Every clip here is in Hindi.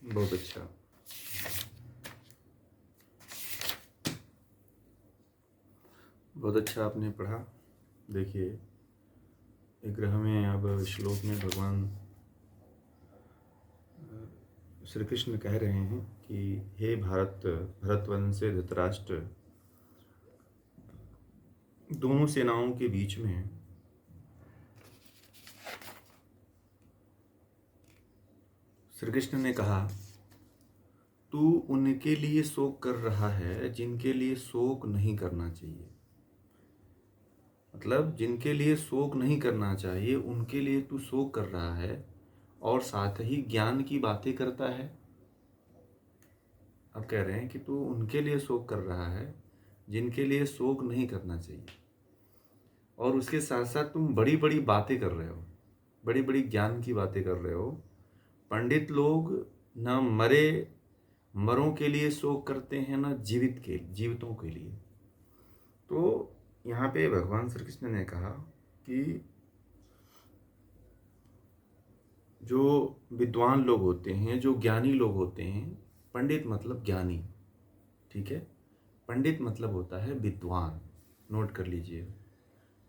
बहुत अच्छा। बहुत अच्छा आपने पढ़ा। देखिए, एक ग्रह में अब श्लोक में भगवान श्री कृष्ण कह रहे हैं कि हे भरतवंशे धृतराष्ट्र, दोनों सेनाओं के बीच में श्री कृष्ण ने कहा, तू उनके लिए शोक कर रहा है जिनके लिए शोक नहीं करना चाहिए। मतलब जिनके लिए शोक नहीं करना चाहिए उनके लिए तू शोक कर रहा है और साथ ही ज्ञान की बातें करता है। अब कह रहे हैं कि तू उनके लिए शोक कर रहा है जिनके लिए शोक नहीं करना चाहिए, और उसके साथ साथ तुम बड़ी बड़ी बातें कर रहे हो, बड़ी बड़ी ज्ञान की बातें कर रहे हो। पंडित लोग न मरों के लिए शोक करते हैं, न जीवितों के लिए। तो यहाँ पे भगवान श्री कृष्ण ने कहा कि जो विद्वान लोग होते हैं, जो ज्ञानी लोग होते हैं, पंडित मतलब ज्ञानी, ठीक है। पंडित मतलब होता है विद्वान, नोट कर लीजिए।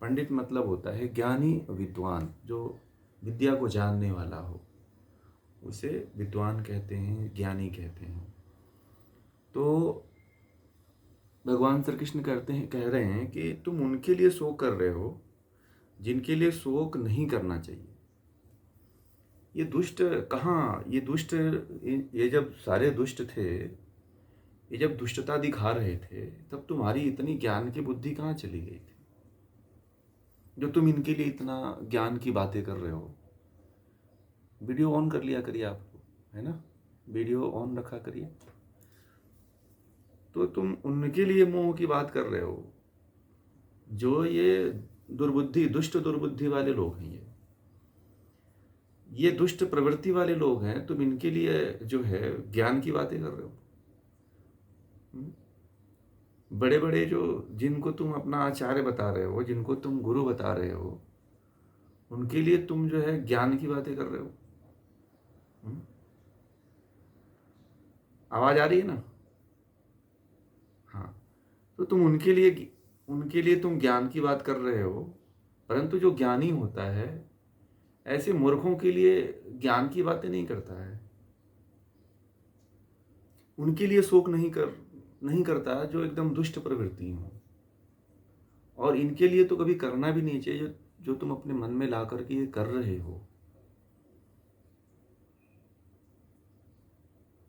पंडित मतलब होता है ज्ञानी विद्वान, जो विद्या को जानने वाला हो, उसे विद्वान कहते हैं, ज्ञानी कहते हैं। तो भगवान श्री कृष्ण कह रहे हैं कि तुम उनके लिए शोक कर रहे हो जिनके लिए शोक नहीं करना चाहिए। ये दुष्ट कहाँ, ये जब सारे दुष्ट थे, ये जब दुष्टता दिखा रहे थे, तब तुम्हारी इतनी ज्ञान की बुद्धि कहाँ चली गई थी, जो तुम इनके लिए इतना ज्ञान की बातें कर रहे हो। वीडियो ऑन कर लिया करिए, आप लोग, है ना, वीडियो ऑन रखा करिए। तो तुम उनके लिए मोह की बात कर रहे हो, जो ये दुष्ट दुर्बुद्धि वाले लोग हैं, ये दुष्ट प्रवृत्ति वाले लोग हैं। तुम इनके लिए जो है ज्ञान की बातें कर रहे हो। बड़े बड़े जो, जिनको तुम अपना आचार्य बता रहे हो, जिनको तुम गुरु बता रहे हो, उनके लिए तुम जो है ज्ञान की बातें कर रहे हो। आवाज आ रही है ना? हाँ। तो तुम उनके लिए तुम ज्ञान की बात कर रहे हो, परंतु जो ज्ञानी होता है ऐसे मूर्खों के लिए ज्ञान की बातें नहीं करता है। उनके लिए शोक नहीं करता जो एकदम दुष्ट प्रवृत्ति हो। और इनके लिए तो कभी करना भी नहीं चाहिए, जो तुम अपने मन में ला करके ये कर रहे हो।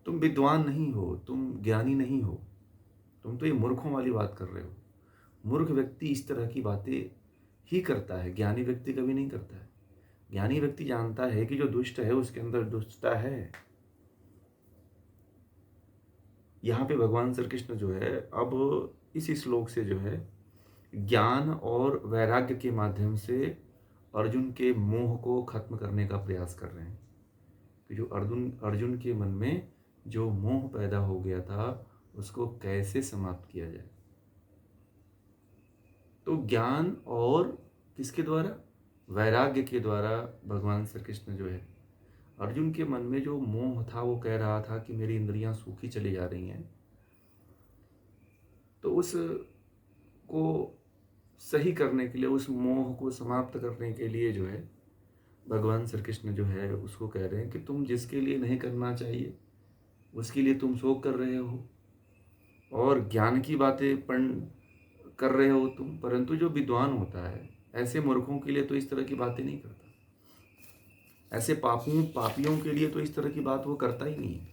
तुम विद्वान नहीं हो, तुम ज्ञानी नहीं हो, तुम तो ये मूर्खों वाली बात कर रहे हो। मूर्ख व्यक्ति इस तरह की बातें ही करता है, ज्ञानी व्यक्ति कभी नहीं करता है। ज्ञानी व्यक्ति जानता है कि जो दुष्ट है उसके अंदर दुष्टता है। यहाँ पे भगवान श्री कृष्ण जो है अब इस श्लोक से जो है ज्ञान और वैराग्य के माध्यम से अर्जुन के मोह को खत्म करने का प्रयास कर रहे हैं कि जो अर्जुन के मन में जो मोह पैदा हो गया था उसको कैसे समाप्त किया जाए। तो ज्ञान और किसके द्वारा? वैराग्य के द्वारा भगवान श्री कृष्ण जो है अर्जुन के मन में जो मोह था, वो कह रहा था कि मेरी इंद्रियां सूखी चली जा रही हैं, तो उस को सही करने के लिए, उस मोह को समाप्त करने के लिए जो है भगवान श्री कृष्ण जो है उसको कह रहे हैं कि तुम जिसके लिए नहीं करना चाहिए उसके लिए तुम शोक कर रहे हो, और ज्ञान की बातें कर रहे हो तुम, परंतु जो विद्वान होता है ऐसे मूर्खों के लिए तो इस तरह की बातें नहीं करता। ऐसे पापियों के लिए तो इस तरह की बात वो करता ही नहीं है।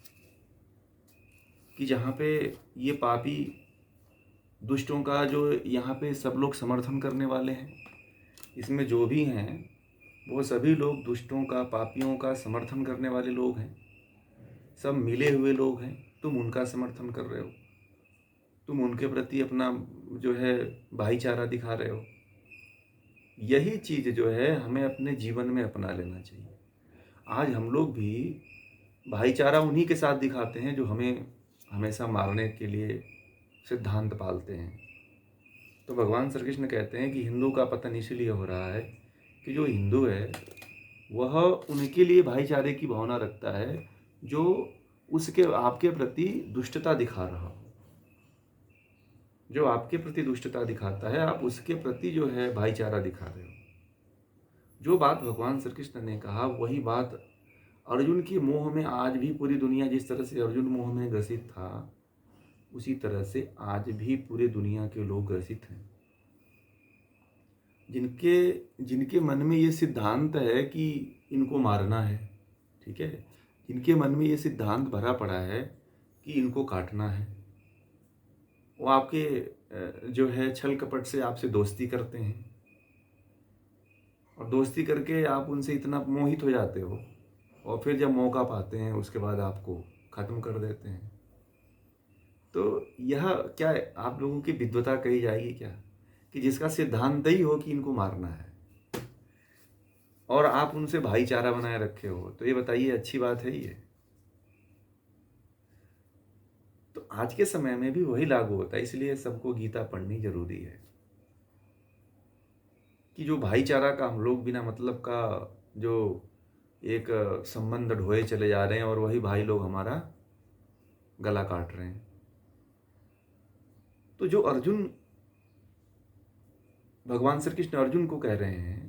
कि जहाँ पे ये पापी दुष्टों का जो यहाँ पे सब लोग समर्थन करने वाले हैं, इसमें जो भी हैं वो सभी लोग दुष्टों का, पापियों का समर्थन करने वाले लोग हैं, सब मिले हुए लोग हैं। तुम उनका समर्थन कर रहे हो, तुम उनके प्रति अपना जो है भाईचारा दिखा रहे हो। यही चीज़ जो है हमें अपने जीवन में अपना लेना चाहिए। आज हम लोग भी भाईचारा उन्हीं के साथ दिखाते हैं जो हमें हमेशा मारने के लिए सिद्धांत पालते हैं। तो भगवान श्री कृष्ण कहते हैं कि हिंदू का पतन इसीलिए हो रहा है कि जो हिंदू है वह उनके लिए भाईचारे की भावना रखता है जो उसके आपके प्रति दुष्टता दिखा रहा हो। जो आपके प्रति दुष्टता दिखाता है, आप उसके प्रति जो है भाईचारा दिखा रहे हो। जो बात भगवान श्री कृष्ण ने कहा वही बात अर्जुन की मोह में आज भी पूरी दुनिया, जिस तरह से अर्जुन मोह में ग्रसित था, उसी तरह से आज भी पूरी दुनिया के लोग ग्रसित हैं। जिनके जिनके मन में ये सिद्धांत है कि इनको मारना है, ठीक है, जिनके मन में ये सिद्धांत भरा पड़ा है कि इनको काटना है, वो आपके जो है छल कपट से आपसे दोस्ती करते हैं, और दोस्ती करके आप उनसे इतना मोहित हो जाते हो, और फिर जब मौका पाते हैं उसके बाद आपको ख़त्म कर देते हैं। तो यह क्या है, आप लोगों की विद्वता कही जाएगी क्या, कि जिसका सिद्धांत ही हो कि इनको मारना है और आप उनसे भाईचारा बनाए रखे हो, तो ये बताइए अच्छी बात है ये? तो आज के समय में भी वही लागू होता है, इसलिए सबको गीता पढ़नी जरूरी है कि जो भाईचारा का हम लोग बिना मतलब का जो एक संबंध ढोए चले जा रहे हैं, और वही भाई लोग हमारा गला काट रहे हैं। तो जो अर्जुन, भगवान श्री कृष्ण अर्जुन को कह रहे हैं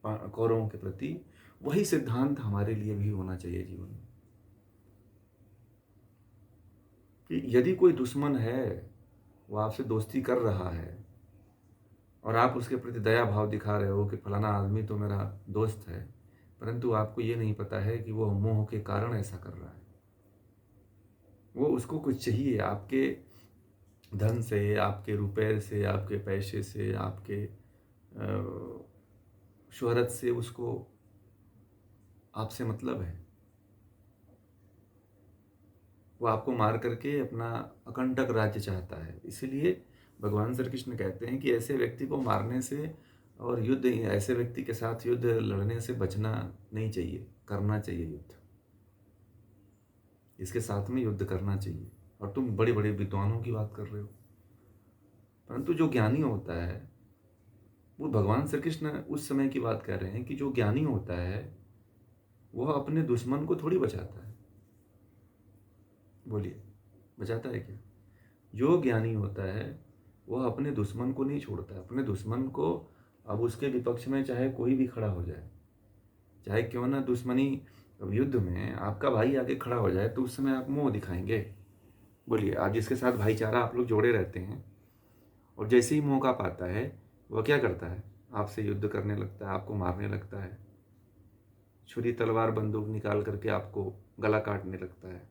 कौरवों के प्रति, वही सिद्धांत हमारे लिए भी होना चाहिए जीवन में, कि यदि कोई दुश्मन है, वो आपसे दोस्ती कर रहा है और आप उसके प्रति दया भाव दिखा रहे हो कि फलाना आदमी तो मेरा दोस्त है, परंतु आपको ये नहीं पता है कि वो मोह के कारण ऐसा कर रहा है। वो उसको कुछ चाहिए आपके धन से, आपके रुपए से, आपके पैसे से, आपके शोहरत से, उसको आपसे मतलब है। वो आपको मार करके अपना अकंटक राज्य चाहता है। इसीलिए भगवान श्री कृष्ण कहते हैं कि ऐसे व्यक्ति को मारने से और युद्ध, ऐसे व्यक्ति के साथ युद्ध लड़ने से बचना नहीं चाहिए, करना चाहिए युद्ध। इसके साथ में युद्ध करना चाहिए। और तुम बड़े बड़े विद्वानों की बात कर रहे हो, परंतु जो ज्ञानी होता है, वो भगवान श्री कृष्ण उस समय की बात कर रहे हैं कि जो ज्ञानी होता है वह अपने दुश्मन को थोड़ी बचाता है। बोलिए, बचाता है क्या? जो ज्ञानी होता है वह अपने दुश्मन को नहीं छोड़ता है। अपने दुश्मन को, अब उसके विपक्ष में चाहे कोई भी खड़ा हो जाए, चाहे क्यों ना दुश्मनी, अब युद्ध में आपका भाई आगे खड़ा हो जाए तो उस समय आप मुंह दिखाएंगे? बोलिए, आप जिसके साथ भाईचारा आप लोग जोड़े रहते हैं, और जैसे ही मौका पाता है वह क्या करता है? आपसे युद्ध करने लगता है, आपको मारने लगता है, छुरी तलवार बंदूक निकाल करके आपको गला काटने लगता है।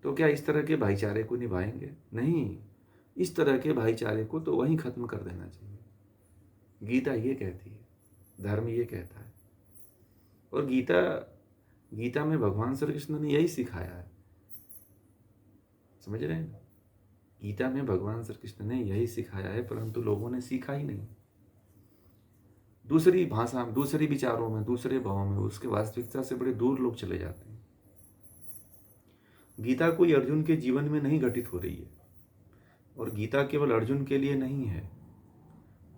तो क्या इस तरह के भाईचारे को निभाएंगे? नहीं, इस तरह के भाईचारे को तो वहीं खत्म कर देना चाहिए। गीता ये कहती है, धर्म ये कहता है, और गीता गीता में भगवान श्री कृष्ण ने यही सिखाया है। समझ रहे हैं ना? गीता में भगवान श्री कृष्ण ने यही सिखाया है, परंतु लोगों ने सीखा ही नहीं। दूसरी भाषा में, दूसरे विचारों में, दूसरे भावों में, उसके वास्तविकता से बड़े दूर लोग चले जाते हैं। गीता कोई अर्जुन के जीवन में नहीं घटित हो रही है, और गीता केवल अर्जुन के लिए नहीं है,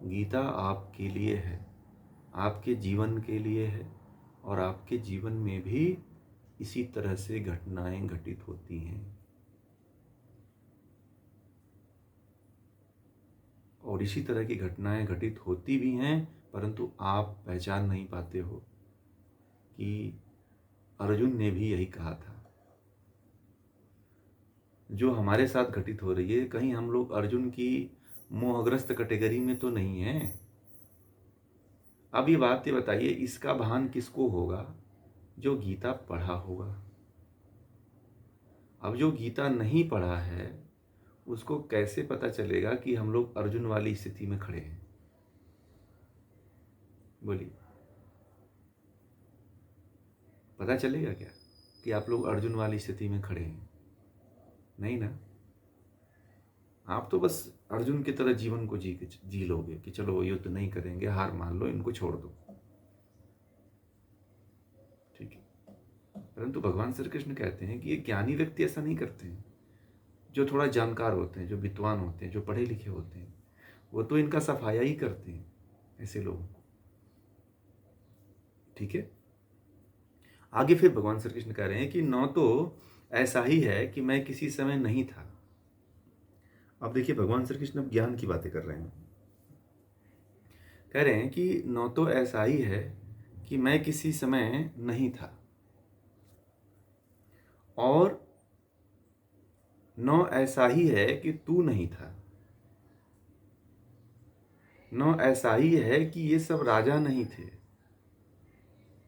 गीता आपके लिए है, आपके जीवन के लिए है, और आपके जीवन में भी इसी तरह से घटनाएं घटित होती हैं, और इसी तरह की घटनाएं घटित होती भी हैं, परंतु आप पहचान नहीं पाते हो कि अर्जुन ने भी यही कहा था। जो हमारे साथ घटित हो रही है, कहीं हम लोग अर्जुन की मोहग्रस्त कैटेगरी में तो नहीं है? अब ये बात ये बताइए, इसका भान किसको होगा? जो गीता पढ़ा होगा। अब जो गीता नहीं पढ़ा है उसको कैसे पता चलेगा कि हम लोग अर्जुन वाली स्थिति में खड़े हैं? बोलिए, पता चलेगा क्या कि आप लोग अर्जुन वाली स्थिति में खड़े हैं? नहीं ना। आप तो बस अर्जुन की तरह जीवन को जी लोगे कि चलो युद्ध नहीं करेंगे, हार मान लो, इनको छोड़ दो, ठीक है। परंतु भगवान श्री कृष्ण कहते हैं कि ये ज्ञानी व्यक्ति ऐसा नहीं करते हैं। जो थोड़ा जानकार होते हैं, जो विद्वान होते हैं, जो पढ़े लिखे होते हैं, वो तो इनका सफाया ही करते हैं ऐसे लोगों को, ठीक है। आगे फिर भगवान श्री कृष्ण कह रहे हैं कि न तो ऐसा ही है कि मैं किसी समय नहीं था। अब देखिए भगवान श्री कृष्ण अब ज्ञान की बातें कर रहे हैं। कह रहे हैं कि न तो ऐसा ही है कि मैं किसी समय नहीं था, और न ऐसा ही है कि तू नहीं था, न ऐसा ही है कि ये सब राजा नहीं थे,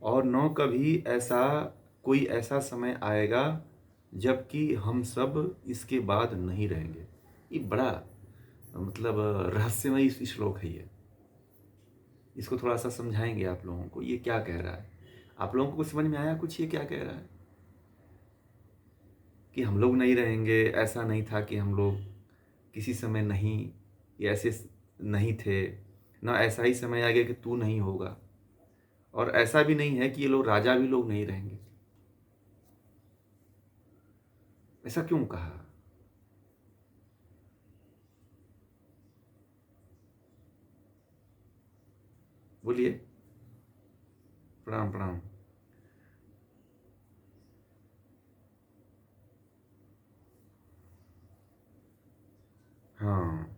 और न कभी ऐसा कोई ऐसा समय आएगा जबकि हम सब इसके बाद नहीं रहेंगे। ये बड़ा मतलब रहस्यमयी श्लोक है ये। इसको थोड़ा सा समझाएंगे आप लोगों को, ये क्या कह रहा है। आप लोगों को कुछ समझ में आया कुछ ये क्या कह रहा है? कि हम लोग नहीं रहेंगे, ऐसा नहीं था कि हम लोग किसी समय नहीं, ये ऐसे नहीं थे, ना ऐसा ही समय आ गया कि तू नहीं होगा, और ऐसा भी नहीं है कि ये लोग राजा भी लोग नहीं रहेंगे। ऐसा क्यों कहा? बोलिए। प्रणाम प्रणाम। हाँ।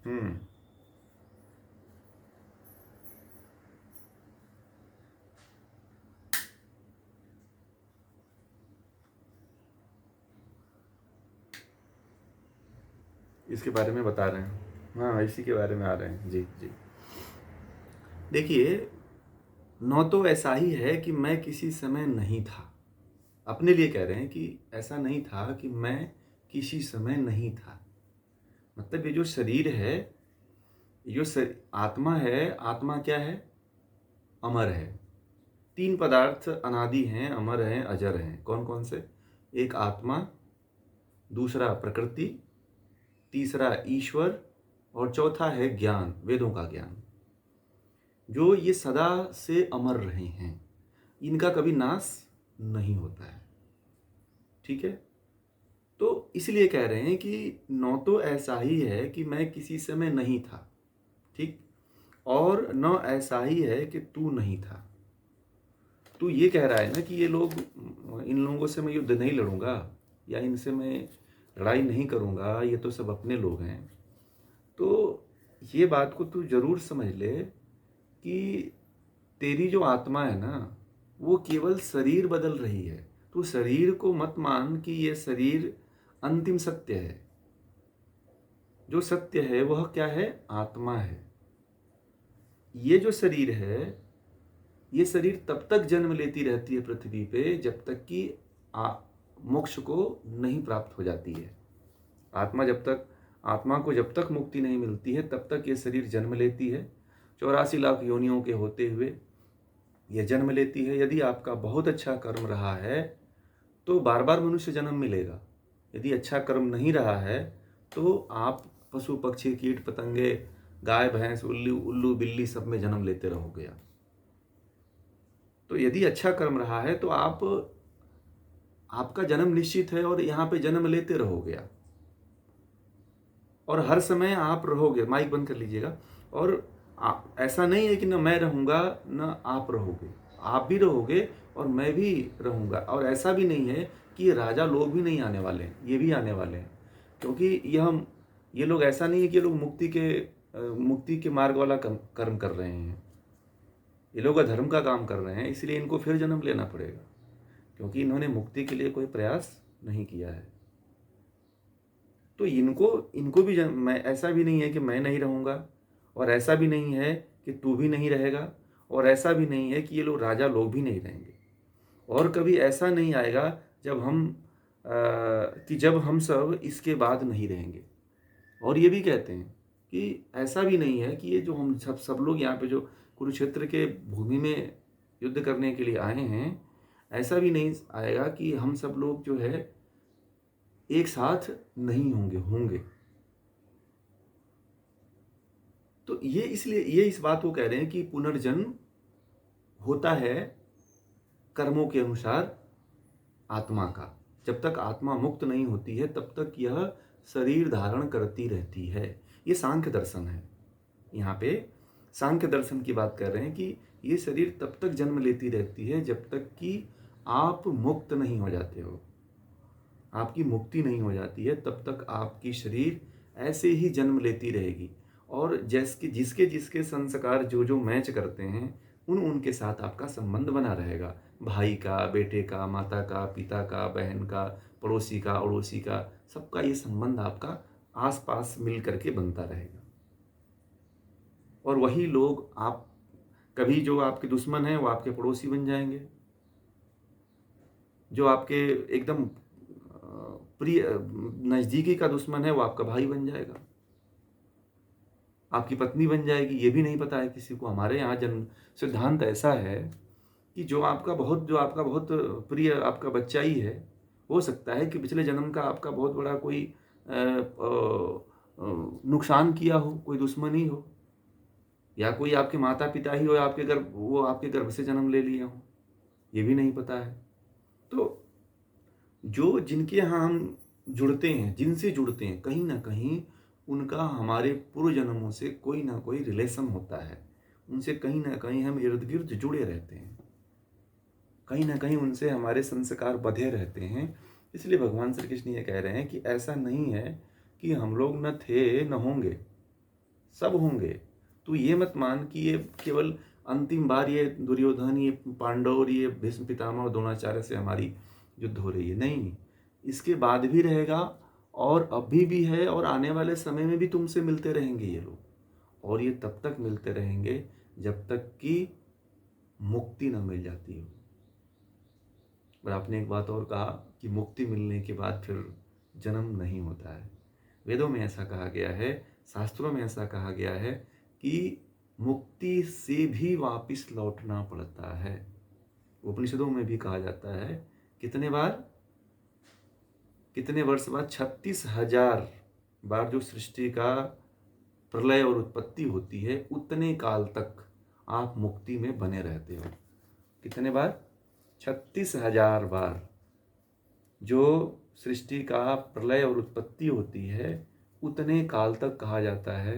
हम्म। इसके बारे में बता रहे हैं। हाँ, इसी के बारे में आ रहे हैं। जी जी। देखिए, न तो ऐसा ही है कि मैं किसी समय नहीं था। अपने लिए कह रहे हैं कि ऐसा नहीं था कि मैं किसी समय नहीं था। मतलब ये जो शरीर है, ये जो आत्मा है, आत्मा क्या है? अमर है। तीन पदार्थ अनादि हैं, अमर हैं, अजर हैं। कौन कौन से? एक आत्मा, दूसरा प्रकृति, तीसरा ईश्वर, और चौथा है ज्ञान, वेदों का ज्ञान, जो ये सदा से अमर रहे हैं। इनका कभी नाश नहीं होता है। ठीक है? तो इसलिए कह रहे हैं कि न तो ऐसा ही है कि मैं किसी समय नहीं था, ठीक, और न ऐसा ही है कि तू नहीं था। तू ये कह रहा है ना कि ये लोग, इन लोगों से मैं युद्ध नहीं लड़ूंगा, या इनसे मैं लड़ाई नहीं करूंगा, ये तो सब अपने लोग हैं। तो ये बात को तू जरूर समझ ले कि तेरी जो आत्मा है ना, वो केवल शरीर बदल रही है। तू शरीर को मत मान कि ये शरीर अंतिम सत्य है। जो सत्य है वह क्या है? आत्मा है। ये जो शरीर है, ये शरीर तब तक जन्म लेती रहती है पृथ्वी पे जब तक कि मोक्ष को नहीं प्राप्त हो जाती है। आत्मा को जब तक मुक्ति नहीं मिलती है तब तक ये शरीर जन्म लेती है। 84 लाख योनियों के होते हुए ये जन्म लेती है। यदि आपका बहुत अच्छा कर्म रहा है तो बार बार मनुष्य जन्म मिलेगा। यदि अच्छा कर्म नहीं रहा है तो आप पशु पक्षी कीट पतंगे, गाय भैंस, उल्लू उल्लू बिल्ली सब में जन्म लेते रहोगे आप। तो यदि अच्छा कर्म रहा है तो आपका जन्म निश्चित है, और यहाँ पे जन्म लेते रहोगे आप, और हर समय आप रहोगे। माइक बंद कर लीजिएगा। और ऐसा नहीं है कि ना मैं रहूँगा ना आप रहोगे, आप भी रहोगे और मैं भी रहूँगा। और ऐसा भी नहीं है कि ये राजा लोग भी नहीं आने वाले हैं, ये भी आने वाले हैं। क्योंकि ये लोग, ऐसा नहीं है कि ये लोग मुक्ति के मार्ग वाला कर्म कर रहे हैं। ये लोग धर्म का काम कर रहे हैं, इसलिए इनको फिर जन्म लेना पड़ेगा, क्योंकि इन्होंने मुक्ति के लिए कोई प्रयास नहीं किया है। तो इनको भी मैं, ऐसा भी नहीं है कि मैं नहीं रहूँगा, और ऐसा भी नहीं है कि तू भी नहीं रहेगा, और ऐसा भी नहीं है कि ये लोग राजा लोग भी नहीं रहेंगे। और कभी ऐसा नहीं आएगा जब हम सब इसके बाद नहीं रहेंगे। और ये भी कहते हैं कि ऐसा भी नहीं है कि ये जो हम सब लोग यहाँ पे जो कुरुक्षेत्र के भूमि में युद्ध करने के लिए आए हैं, ऐसा भी नहीं आएगा कि हम सब लोग जो है एक साथ नहीं होंगे। तो ये इसलिए ये इस बात को कह रहे हैं कि पुनर्जन्म होता है कर्मों के अनुसार आत्मा का। जब तक आत्मा मुक्त नहीं होती है तब तक यह शरीर धारण करती रहती है। ये सांख्य दर्शन है। यहाँ पे सांख्य दर्शन की बात कर रहे हैं कि ये शरीर तब तक जन्म लेती रहती है जब तक कि आप मुक्त नहीं हो जाते हो, आपकी मुक्ति नहीं हो जाती है, तब तक आपकी शरीर ऐसे ही जन्म लेती रहेगी। और जैसे जिसके जिसके संस्कार जो जो मैच करते हैं उनके साथ आपका संबंध बना रहेगा। भाई का, बेटे का, माता का, पिता का, बहन का, पड़ोसी का, अड़ोसी का, सबका ये संबंध आपका आसपास मिल करके बनता रहेगा। और वही लोग आप कभी जो आपके दुश्मन हैं वो आपके पड़ोसी बन जाएंगे, जो आपके एकदम प्रिय नज़दीकी का दुश्मन है वो आपका भाई बन जाएगा, आपकी पत्नी बन जाएगी। ये भी नहीं पता है किसी को। हमारे यहाँ जन्म सिद्धांत ऐसा है कि जो आपका बहुत प्रिय आपका बच्चा ही है, हो सकता है कि पिछले जन्म का आपका बहुत बड़ा कोई नुकसान किया हो, कोई दुश्मनी हो, या कोई आपके माता पिता ही हो, वो आपके गर्भ से जन्म ले लिए हो, ये भी नहीं पता है। तो जो जिनके यहाँ हम जुड़ते हैं, जिनसे जुड़ते हैं, कहीं ना कहीं उनका हमारे पूर्व जन्मों से कोई ना कोई रिलेशन होता है। उनसे कहीं ना कहीं हम इर्द गिर्द जुड़े रहते हैं, कहीं ना कहीं उनसे हमारे संस्कार बंधे रहते हैं। इसलिए भगवान श्री कृष्ण ये कह रहे हैं कि ऐसा नहीं है कि हम लोग न थे न होंगे, सब होंगे। तो ये मत मान कि ये केवल अंतिम बार ये दुर्योधन, ये पांडव और ये भीष्म पितामह और द्रोणाचार्य से हमारी युद्ध हो रही है, नहीं, इसके बाद भी रहेगा, और अभी भी है, और आने वाले समय में भी तुमसे मिलते रहेंगे ये लोग। और ये तब तक मिलते रहेंगे जब तक कि मुक्ति न मिल जाती हो। और आपने एक बात और कहा कि मुक्ति मिलने के बाद फिर जन्म नहीं होता है। वेदों में ऐसा कहा गया है, शास्त्रों में ऐसा कहा गया है कि मुक्ति से भी वापस लौटना पड़ता है। उपनिषदों में भी कहा जाता है, कितने वर्ष बाद, 36,000 बार जो सृष्टि का प्रलय और उत्पत्ति होती है, उतने काल तक आप मुक्ति में बने रहते हो। कितने बार? 36,000 बार जो सृष्टि का प्रलय और उत्पत्ति होती है, उतने काल तक कहा जाता है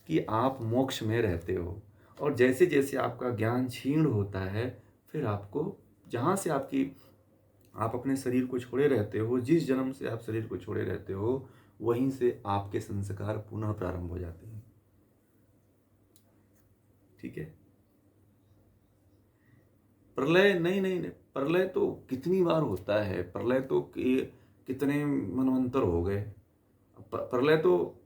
कि आप मोक्ष में रहते हो। और जैसे जैसे आपका ज्ञान क्षीण होता है, फिर आपको जहाँ से आप अपने शरीर को छोड़े रहते हो, जिस जन्म से आप शरीर को छोड़े रहते हो, वहीं से आपके संस्कार पुनः प्रारंभ हो जाते हैं। ठीक है? प्रलय नहीं, प्रलय तो कितनी बार होता है, प्रलय तो कितने मनवंतर हो गए। प्रलय तो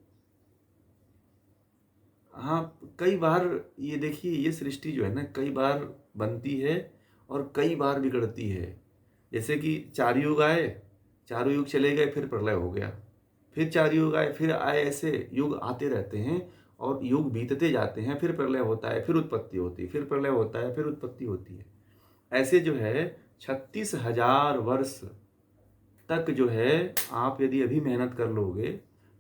हाँ, कई बार, ये देखिए, ये सृष्टि जो है ना, कई बार बनती है और कई बार बिगड़ती है। जैसे कि 4 युग आए, चारों युग चले गए, फिर प्रलय हो गया, फिर 4 युग आए, फिर आए, ऐसे युग आते रहते हैं और युग बीतते जाते हैं, फिर प्रलय होता है, फिर उत्पत्ति होती है, फिर प्रलय होता है, फिर उत्पत्ति होती है। ऐसे जो है 36,000 वर्ष तक जो है, आप यदि अभी मेहनत कर लोगे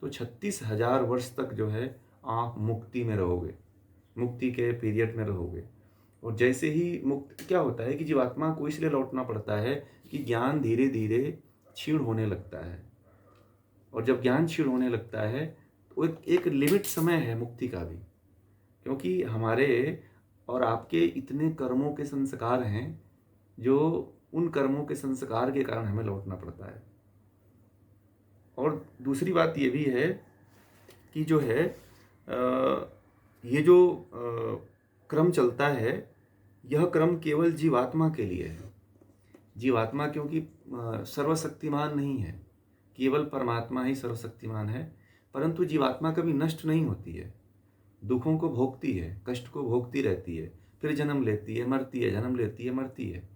तो 36,000 वर्ष तक जो है आप मुक्ति में रहोगे, मुक्ति के पीरियड में रहोगे। और जैसे ही मुक्त, क्या होता है कि जीवात्मा को इसलिए लौटना पड़ता है कि ज्ञान धीरे धीरे क्षीण होने लगता है। और जब ज्ञान क्षीण होने लगता है तो एक लिमिट समय है मुक्ति का भी, क्योंकि हमारे और आपके इतने कर्मों के संस्कार हैं, जो उन कर्मों के संस्कार के कारण हमें लौटना पड़ता है। और दूसरी बात ये भी है कि जो है ये जो क्रम चलता है, यह क्रम केवल जीवात्मा के लिए है। जीवात्मा क्योंकि सर्वशक्तिमान नहीं है, केवल परमात्मा ही सर्वशक्तिमान है, परंतु जीवात्मा कभी नष्ट नहीं होती है, दुखों को भोगती है, कष्ट को भोगती रहती है, फिर जन्म लेती है, मरती है, जन्म लेती है, मरती है।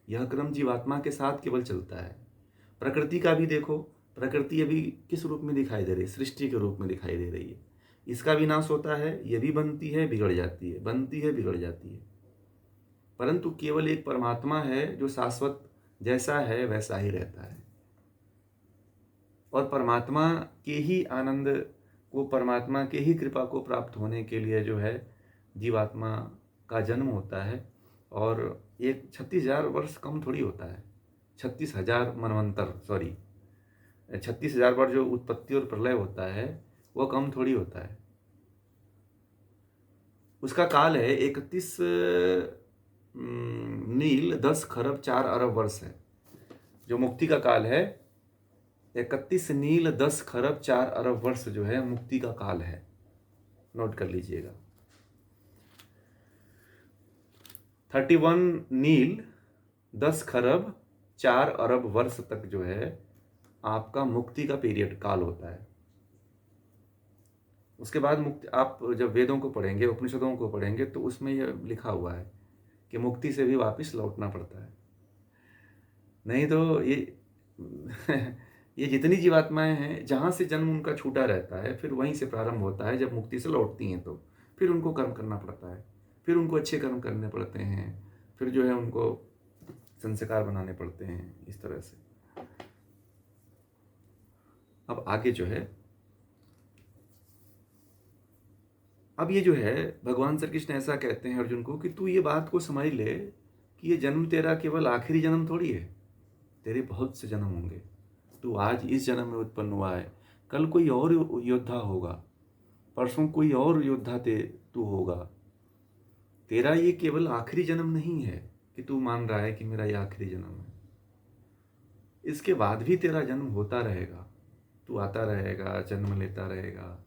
यह क्रम जीवात्मा के साथ केवल चलता है। प्रकृति का भी देखो, प्रकृति अभी किस रूप में दिखाई दे रही है? सृष्टि के रूप में दिखाई दे रही है। इसका विनाश होता है, ये भी बनती है, बिगड़ जाती है, बनती है, बिगड़ जाती है। परंतु केवल एक परमात्मा है जो शाश्वत, जैसा है वैसा ही रहता है। और परमात्मा के ही आनंद वो परमात्मा के ही कृपा को प्राप्त होने के लिए जो है जीवात्मा का जन्म होता है। और एक 36,000 वर्ष कम थोड़ी होता है, 36,000 मनवंतर, सॉरी 36,000 बार जो उत्पत्ति और प्रलय होता है वो कम थोड़ी होता है। उसका काल है 31 नील 10 खरब 4 अरब वर्ष है। जो मुक्ति का काल है 31 नील 10 खरब 4 अरब वर्ष जो है मुक्ति का काल है, नोट कर लीजिएगा। 31 नील 10 खरब 4 अरब वर्ष तक जो है आपका मुक्ति का पीरियड काल होता है। उसके बाद मुक्ति, आप जब वेदों को पढ़ेंगे, उपनिषदों को पढ़ेंगे, तो उसमें यह लिखा हुआ है कि मुक्ति से भी वापस लौटना पड़ता है। नहीं तो ये जितनी जीवात्माएं हैं जहाँ से जन्म उनका छूटा रहता है, फिर वहीं से प्रारंभ होता है। जब मुक्ति से लौटती हैं तो फिर उनको कर्म करना पड़ता है, फिर उनको अच्छे कर्म करने पड़ते हैं, फिर जो है उनको संस्कार बनाने पड़ते हैं, इस तरह से। अब आगे जो है, अब ये जो है भगवान श्री कृष्ण ऐसा कहते हैं अर्जुन को कि तू ये बात को समझ ले कि ये जन्म तेरा केवल आखिरी जन्म थोड़ी है, तेरे बहुत से जन्म होंगे। तू आज इस जन्म में उत्पन्न हुआ है, कल कोई और योद्धा होगा, परसों कोई और योद्धा तू होगा। तेरा ये केवल आखिरी जन्म नहीं है कि तू मान रहा है कि मेरा ये आखिरी जन्म है। इसके बाद भी तेरा जन्म होता रहेगा, तू आता रहेगा, जन्म लेता रहेगा,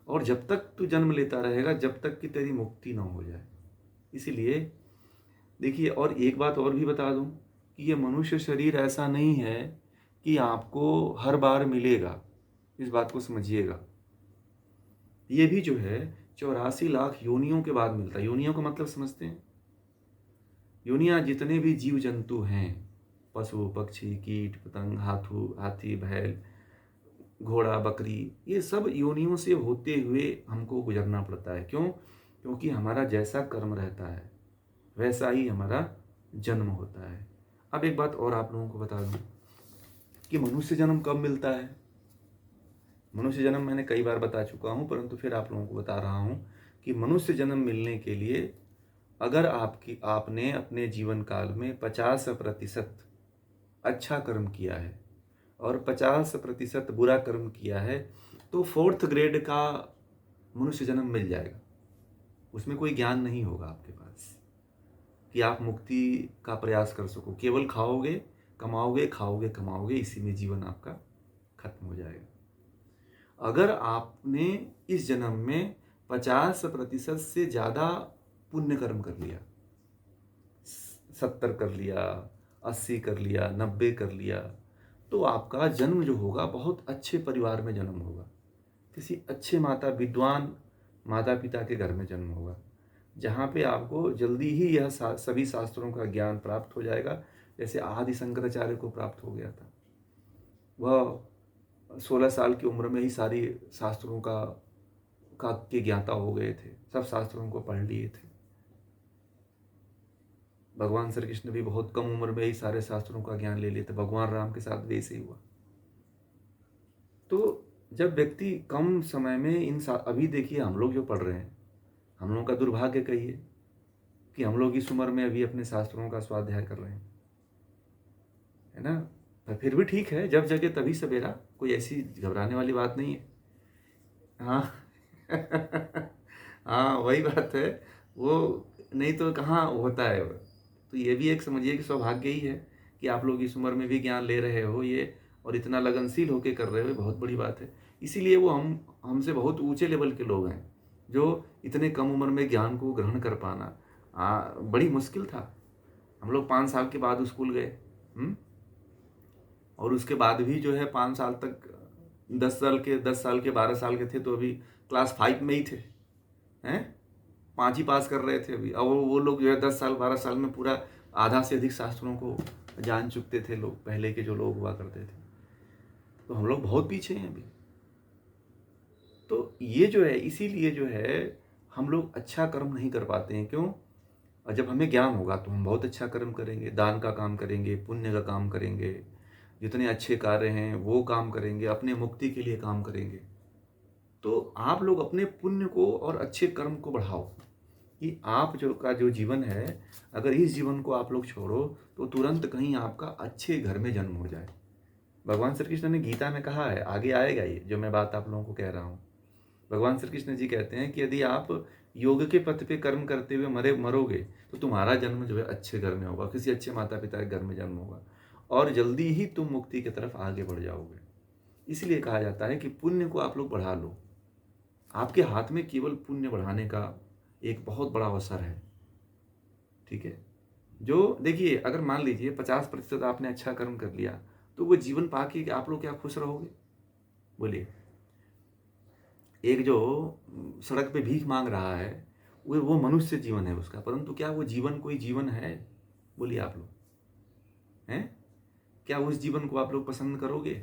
और जब तक तू जन्म लेता रहेगा, जब तक कि तेरी मुक्ति ना हो जाए। इसीलिए देखिए, और एक बात और भी बता दूं कि ये मनुष्य शरीर ऐसा नहीं है कि आपको हर बार मिलेगा, इस बात को समझिएगा। ये भी जो है 84 लाख योनियों के बाद मिलता है। योनियों का मतलब समझते हैं? योनियां जितने भी जीव जंतु हैं, पशु पक्षी कीट पतंग, हाथी बैल घोड़ा बकरी, ये सब योनियों से होते हुए हमको गुजरना पड़ता है। क्यों? क्योंकि हमारा जैसा कर्म रहता है वैसा ही हमारा जन्म होता है। अब एक बात और आप लोगों को बता दूं कि मनुष्य जन्म कब मिलता है। मनुष्य जन्म मैंने कई बार बता चुका हूं, परंतु फिर आप लोगों को बता रहा हूं कि मनुष्य जन्म मिलने के लिए अगर आपने अपने जीवन काल में 50% अच्छा कर्म किया है और 50% बुरा कर्म किया है, तो 4th ग्रेड का मनुष्य जन्म मिल जाएगा। उसमें कोई ज्ञान नहीं होगा आपके पास कि आप मुक्ति का प्रयास कर सको। केवल खाओगे कमाओगे, खाओगे कमाओगे, इसी में जीवन आपका खत्म हो जाएगा। अगर आपने इस जन्म में 50% से ज़्यादा पुण्य कर्म कर लिया, 70 कर लिया, 80 कर लिया, 90 कर लिया, तो आपका जन्म जो होगा बहुत अच्छे परिवार में जन्म होगा, किसी अच्छे विद्वान माता पिता के घर में जन्म होगा, जहाँ पे आपको जल्दी ही यह सभी शास्त्रों का ज्ञान प्राप्त हो जाएगा, जैसे आदि शंकराचार्य को प्राप्त हो गया था। वह 16 साल की उम्र में ही सारी शास्त्रों के ज्ञाता हो गए थे, सब शास्त्रों को पढ़ लिए थे। भगवान श्री कृष्ण भी बहुत कम उम्र में ही सारे शास्त्रों का ज्ञान ले लिए थे। भगवान राम के साथ भी ऐसे ही हुआ। तो जब व्यक्ति कम समय में अभी देखिए हम लोग जो पढ़ रहे हैं, हम लोगों का दुर्भाग्य कहिए कि हम लोग इस उम्र में अभी अपने शास्त्रों का स्वाध्याय कर रहे हैं, है ना। पर फिर भी ठीक है, जब जगे तभी सवेरा, कोई ऐसी घबराने वाली बात नहीं है। हाँ हाँ वही बात है, वो नहीं तो कहाँ होता है। तो ये भी एक समझिए कि सौभाग्य ही है कि आप लोग इस उम्र में भी ज्ञान ले रहे हो ये, और इतना लगनशील होकर कर रहे हो, बहुत बड़ी बात है। इसीलिए वो हमसे बहुत ऊंचे लेवल के लोग हैं, जो इतने कम उम्र में ज्ञान को ग्रहण कर पाना बड़ी मुश्किल था। हम लोग 5 साल के बाद स्कूल गए, और उसके बाद भी जो है 5 साल तक 10 साल के 12 साल के थे तो अभी क्लास 5 में ही थे, हैं 5 ही पास कर रहे थे अभी। और वो लोग जो है 10 साल 12 साल में पूरा आधा से अधिक शास्त्रों को जान चुकते थे लोग, पहले के जो लोग हुआ करते थे। तो हम लोग बहुत पीछे हैं अभी। तो ये जो है, इसीलिए जो है हम लोग अच्छा कर्म नहीं कर पाते हैं। क्यों? और जब हमें ज्ञान होगा तो हम बहुत अच्छा कर्म करेंगे, दान का काम करेंगे, पुण्य का काम करेंगे, जितने अच्छे कार्य हैं वो काम करेंगे, अपने मुक्ति के लिए काम करेंगे। तो आप लोग अपने पुण्य को और अच्छे कर्म को बढ़ाओ कि आप जो जीवन है, अगर इस जीवन को आप लोग छोड़ो तो तुरंत कहीं आपका अच्छे घर में जन्म हो जाए। भगवान श्री कृष्ण ने गीता में कहा है, आगे आएगा ये जो मैं बात आप लोगों को कह रहा हूँ। भगवान श्री कृष्ण जी कहते हैं कि यदि आप योग के पथ पे कर्म करते हुए मरोगे तो तुम्हारा जन्म जो है अच्छे घर में होगा, किसी अच्छे माता पिता के घर में जन्म होगा और जल्दी ही तुम मुक्ति की तरफ आगे बढ़ जाओगे। इसलिए कहा जाता है कि पुण्य को आप लोग बढ़ा लो। आपके हाथ में केवल पुण्य बढ़ाने का एक बहुत बड़ा अवसर है। ठीक है, जो देखिए, अगर मान लीजिए 50% आपने अच्छा कर्म कर लिया तो वो जीवन पाके आप लोग क्या खुश रहोगे? बोलिए। एक जो सड़क पे भीख मांग रहा है वो मनुष्य जीवन है उसका, परंतु क्या वो जीवन कोई जीवन है? बोलिए आप लोग, हैं? क्या उस जीवन को आप लोग पसंद करोगे?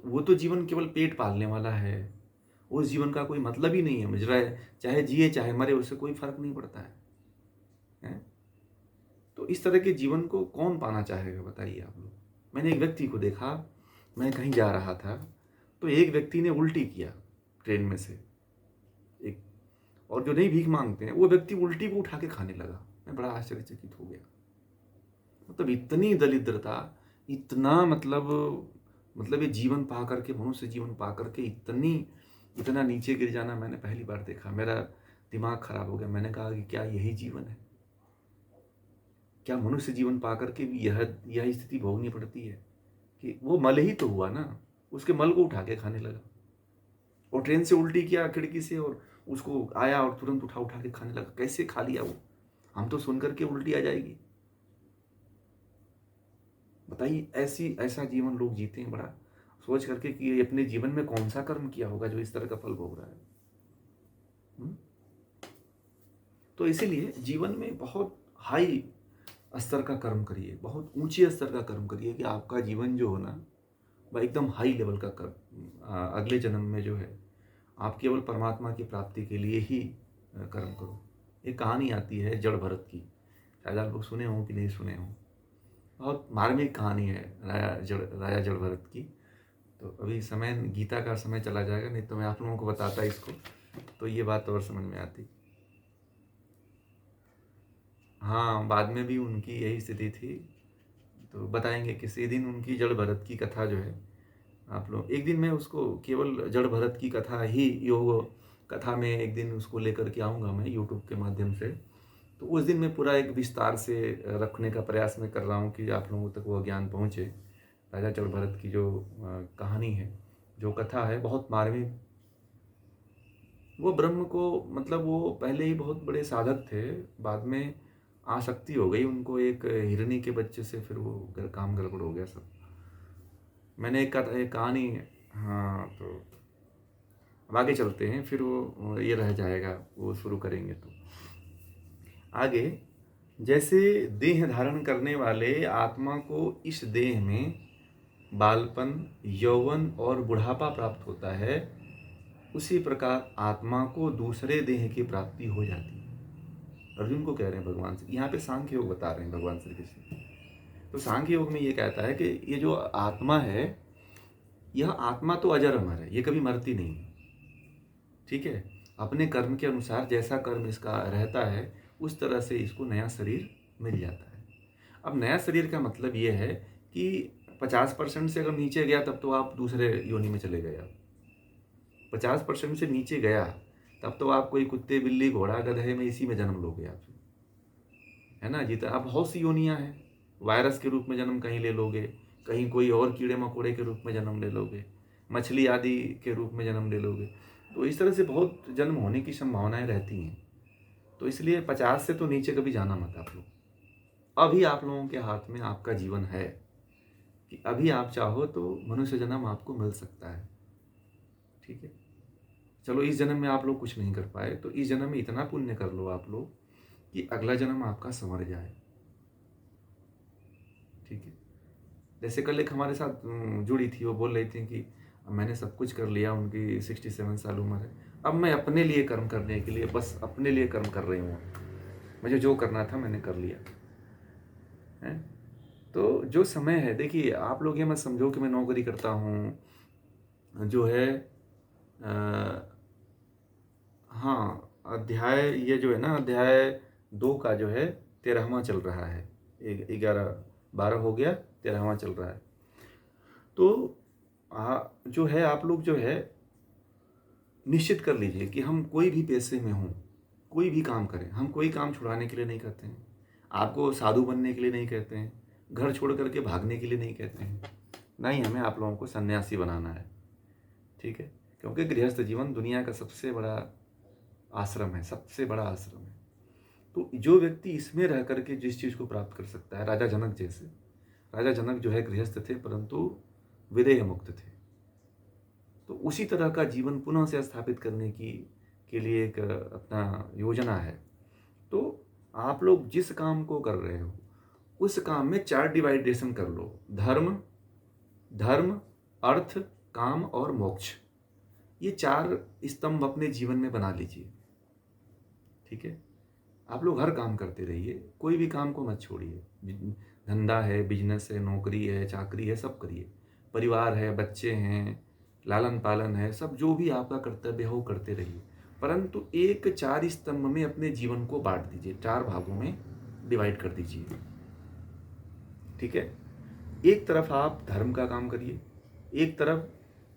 वो तो जीवन केवल पेट पालने वाला है। उस जीवन का कोई मतलब ही नहीं है, मुझे चाहे जिए चाहे मरे उससे कोई फर्क नहीं पड़ता है, हैं? तो इस तरह के जीवन को कौन पाना चाहेगा बताइए आप लोग। मैंने एक व्यक्ति को देखा, मैं कहीं जा रहा था तो एक व्यक्ति ने उल्टी किया ट्रेन में से, एक, और जो नहीं भीख मांगते हैं वो व्यक्ति उल्टी को उठा के खाने लगा। मैं बड़ा आश्चर्यचकित हो गया। मतलब इतनी दरिद्रता, इतना मतलब ये जीवन पा करके, मनुष्य जीवन पा करके इतना नीचे गिर जाना मैंने पहली बार देखा। मेरा दिमाग खराब हो गया। मैंने कहा कि क्या यही जीवन है? क्या मनुष्य जीवन पा करके भी यह स्थिति भोगनी पड़ती है? कि वो मल ही तो हुआ ना, उसके मल को उठा के खाने लगा और ट्रेन से उल्टी किया खिड़की से और उसको आया और तुरंत उठा उठा के खाने लगा। कैसे खा लिया वो? हम तो सुन करके उल्टी आ जाएगी। बताइए, ऐसा जीवन लोग जीते हैं, बड़ा सोच करके कि ये अपने जीवन में कौन सा कर्म किया होगा जो इस तरह का फल भोग रहा है। तो इसीलिए जीवन में बहुत हाई स्तर का कर्म करिए, बहुत ऊंचे स्तर का कर्म करिए कि आपका जीवन जो हो ना वह एकदम हाई लेवल का अगले जन्म में जो है आप केवल परमात्मा की प्राप्ति के लिए ही कर्म करो। एक कहानी आती है जड़ भरत की, शायद आप लोग सुने हों कि नहीं सुने हों। बहुत मार्मिक कहानी है राजा जड़ भरत की। तो अभी समय, गीता का समय चला जाएगा, नहीं तो मैं आप लोगों को बताता इसको तो ये बात और समझ में आती। हाँ, बाद में भी उनकी यही स्थिति थी, तो बताएंगे किसी दिन उनकी जड़ भरत की कथा जो है। आप लोग एक दिन मैं उसको केवल जड़ भरत की कथा ही, योग कथा में एक दिन उसको लेकर के आऊँगा मैं यूट्यूब के माध्यम से। तो उस दिन मैं पूरा एक विस्तार से रखने का प्रयास मैं कर रहा हूँ कि आप लोगों तक वो ज्ञान पहुँचे। राजा जड़ भरत की जो कहानी है, जो कथा है, बहुत मार्मिक। वो ब्रह्म को, मतलब वो पहले ही बहुत बड़े साधक थे, बाद में आसक्ति हो गई उनको एक हिरनी के बच्चे से, फिर वो काम गड़बड़ हो गया सब। मैंने एक कहानी, हाँ, तो अब आगे चलते हैं, फिर वो ये रह जाएगा, वो शुरू करेंगे तो आगे। जैसे देह धारण करने वाले आत्मा को इस देह में बालपन, यौवन और बुढ़ापा प्राप्त होता है, उसी प्रकार आत्मा को दूसरे देह की प्राप्ति हो जाती है। अर्जुन को कह रहे हैं भगवान से, यहाँ पे सांख्य योग बता रहे हैं भगवान श्री कृष्ण। तो सांख्य योग में ये कहता है कि ये जो आत्मा है, यह आत्मा तो अजर अमर है, ये कभी मरती नहीं। ठीक है, अपने कर्म के अनुसार जैसा कर्म इसका रहता है उस तरह से इसको नया शरीर मिल जाता है। अब नया शरीर का मतलब ये है कि 50% से अगर नीचे गया तब तो आप दूसरे योनि में चले गए। आप 50% से नीचे गया तब तो आप कोई कुत्ते, बिल्ली, घोड़ा, गधे में इसी में जन्म लोगे आप, है ना। जितना अब बहुत सी योनियाँ हैं, वायरस के रूप में जन्म कहीं ले लोगे, कहीं कोई और कीड़े मकोड़े के रूप में जन्म ले लोगे, मछली आदि के रूप में जन्म ले लोगे। तो इस तरह से बहुत जन्म होने की संभावनाएं रहती हैं। तो इसलिए 50 से तो नीचे कभी जाना मत आप लोग। अभी आप लोगों के हाथ में आपका जीवन है कि अभी आप चाहो तो मनुष्य जन्म आपको मिल सकता है। ठीक है, चलो इस जन्म में आप लोग कुछ नहीं कर पाए तो इस जन्म में इतना पुण्य कर लो आप लोग कि अगला जन्म आपका संवर जाए। ठीक है, जैसे कल एक हमारे साथ जुड़ी थी, वो बोल रही थी कि मैंने सब कुछ कर लिया, उनकी 67 साल उम्र है, अब मैं अपने लिए कर्म करने के लिए, बस अपने लिए कर्म कर रही हूँ, मुझे जो करना था मैंने कर लिया है। तो जो समय है, देखिए आप लोग ये मत समझो कि मैं नौकरी करता हूँ जो है हाँ, अध्याय ये जो है ना, अध्याय 2 का जो है 13वां चल रहा है। 11 12 हो गया, 13वां चल रहा है। तो जो है आप लोग जो है निश्चित कर लीजिए कि हम कोई भी पेशे में हों, कोई भी काम करें, हम कोई काम छुड़ाने के लिए नहीं कहते हैं, आपको साधु बनने के लिए नहीं कहते हैं, घर छोड़ करके भागने के लिए नहीं कहते हैं, नहीं, हमें आप लोगों को सन्यासी बनाना है, ठीक है? क्योंकि गृहस्थ जीवन दुनिया का सबसे बड़ा आश्रम है, सबसे बड़ा आश्रम है। तो जो व्यक्ति इसमें रह करके जिस चीज़ को प्राप्त कर सकता है, राजा जनक जैसे, राजा जनक जो है गृहस्थ थे परंतु विदेह मुक्त थे। तो उसी तरह का जीवन पुनः से स्थापित करने की के लिए एक अपना योजना है। तो आप लोग जिस काम को कर रहे हो उस काम में 4 डिवाइडेशन कर लो। धर्म, धर्म, अर्थ, काम और मोक्ष। ये 4 स्तंभ अपने जीवन में बना लीजिए, ठीक है? आप लोग हर काम करते रहिए, कोई भी काम को मत छोड़िए। धंधा है, बिजनेस है, नौकरी है, चाकरी है, सब करिए। परिवार है, बच्चे हैं, लालन पालन है, सब जो भी आपका कर्तव्य है वो करते रहिए। परंतु एक 4 स्तंभ में अपने जीवन को बांट दीजिए, 4 भागों में डिवाइड कर दीजिए, ठीक है? एक तरफ आप धर्म का काम करिए, एक तरफ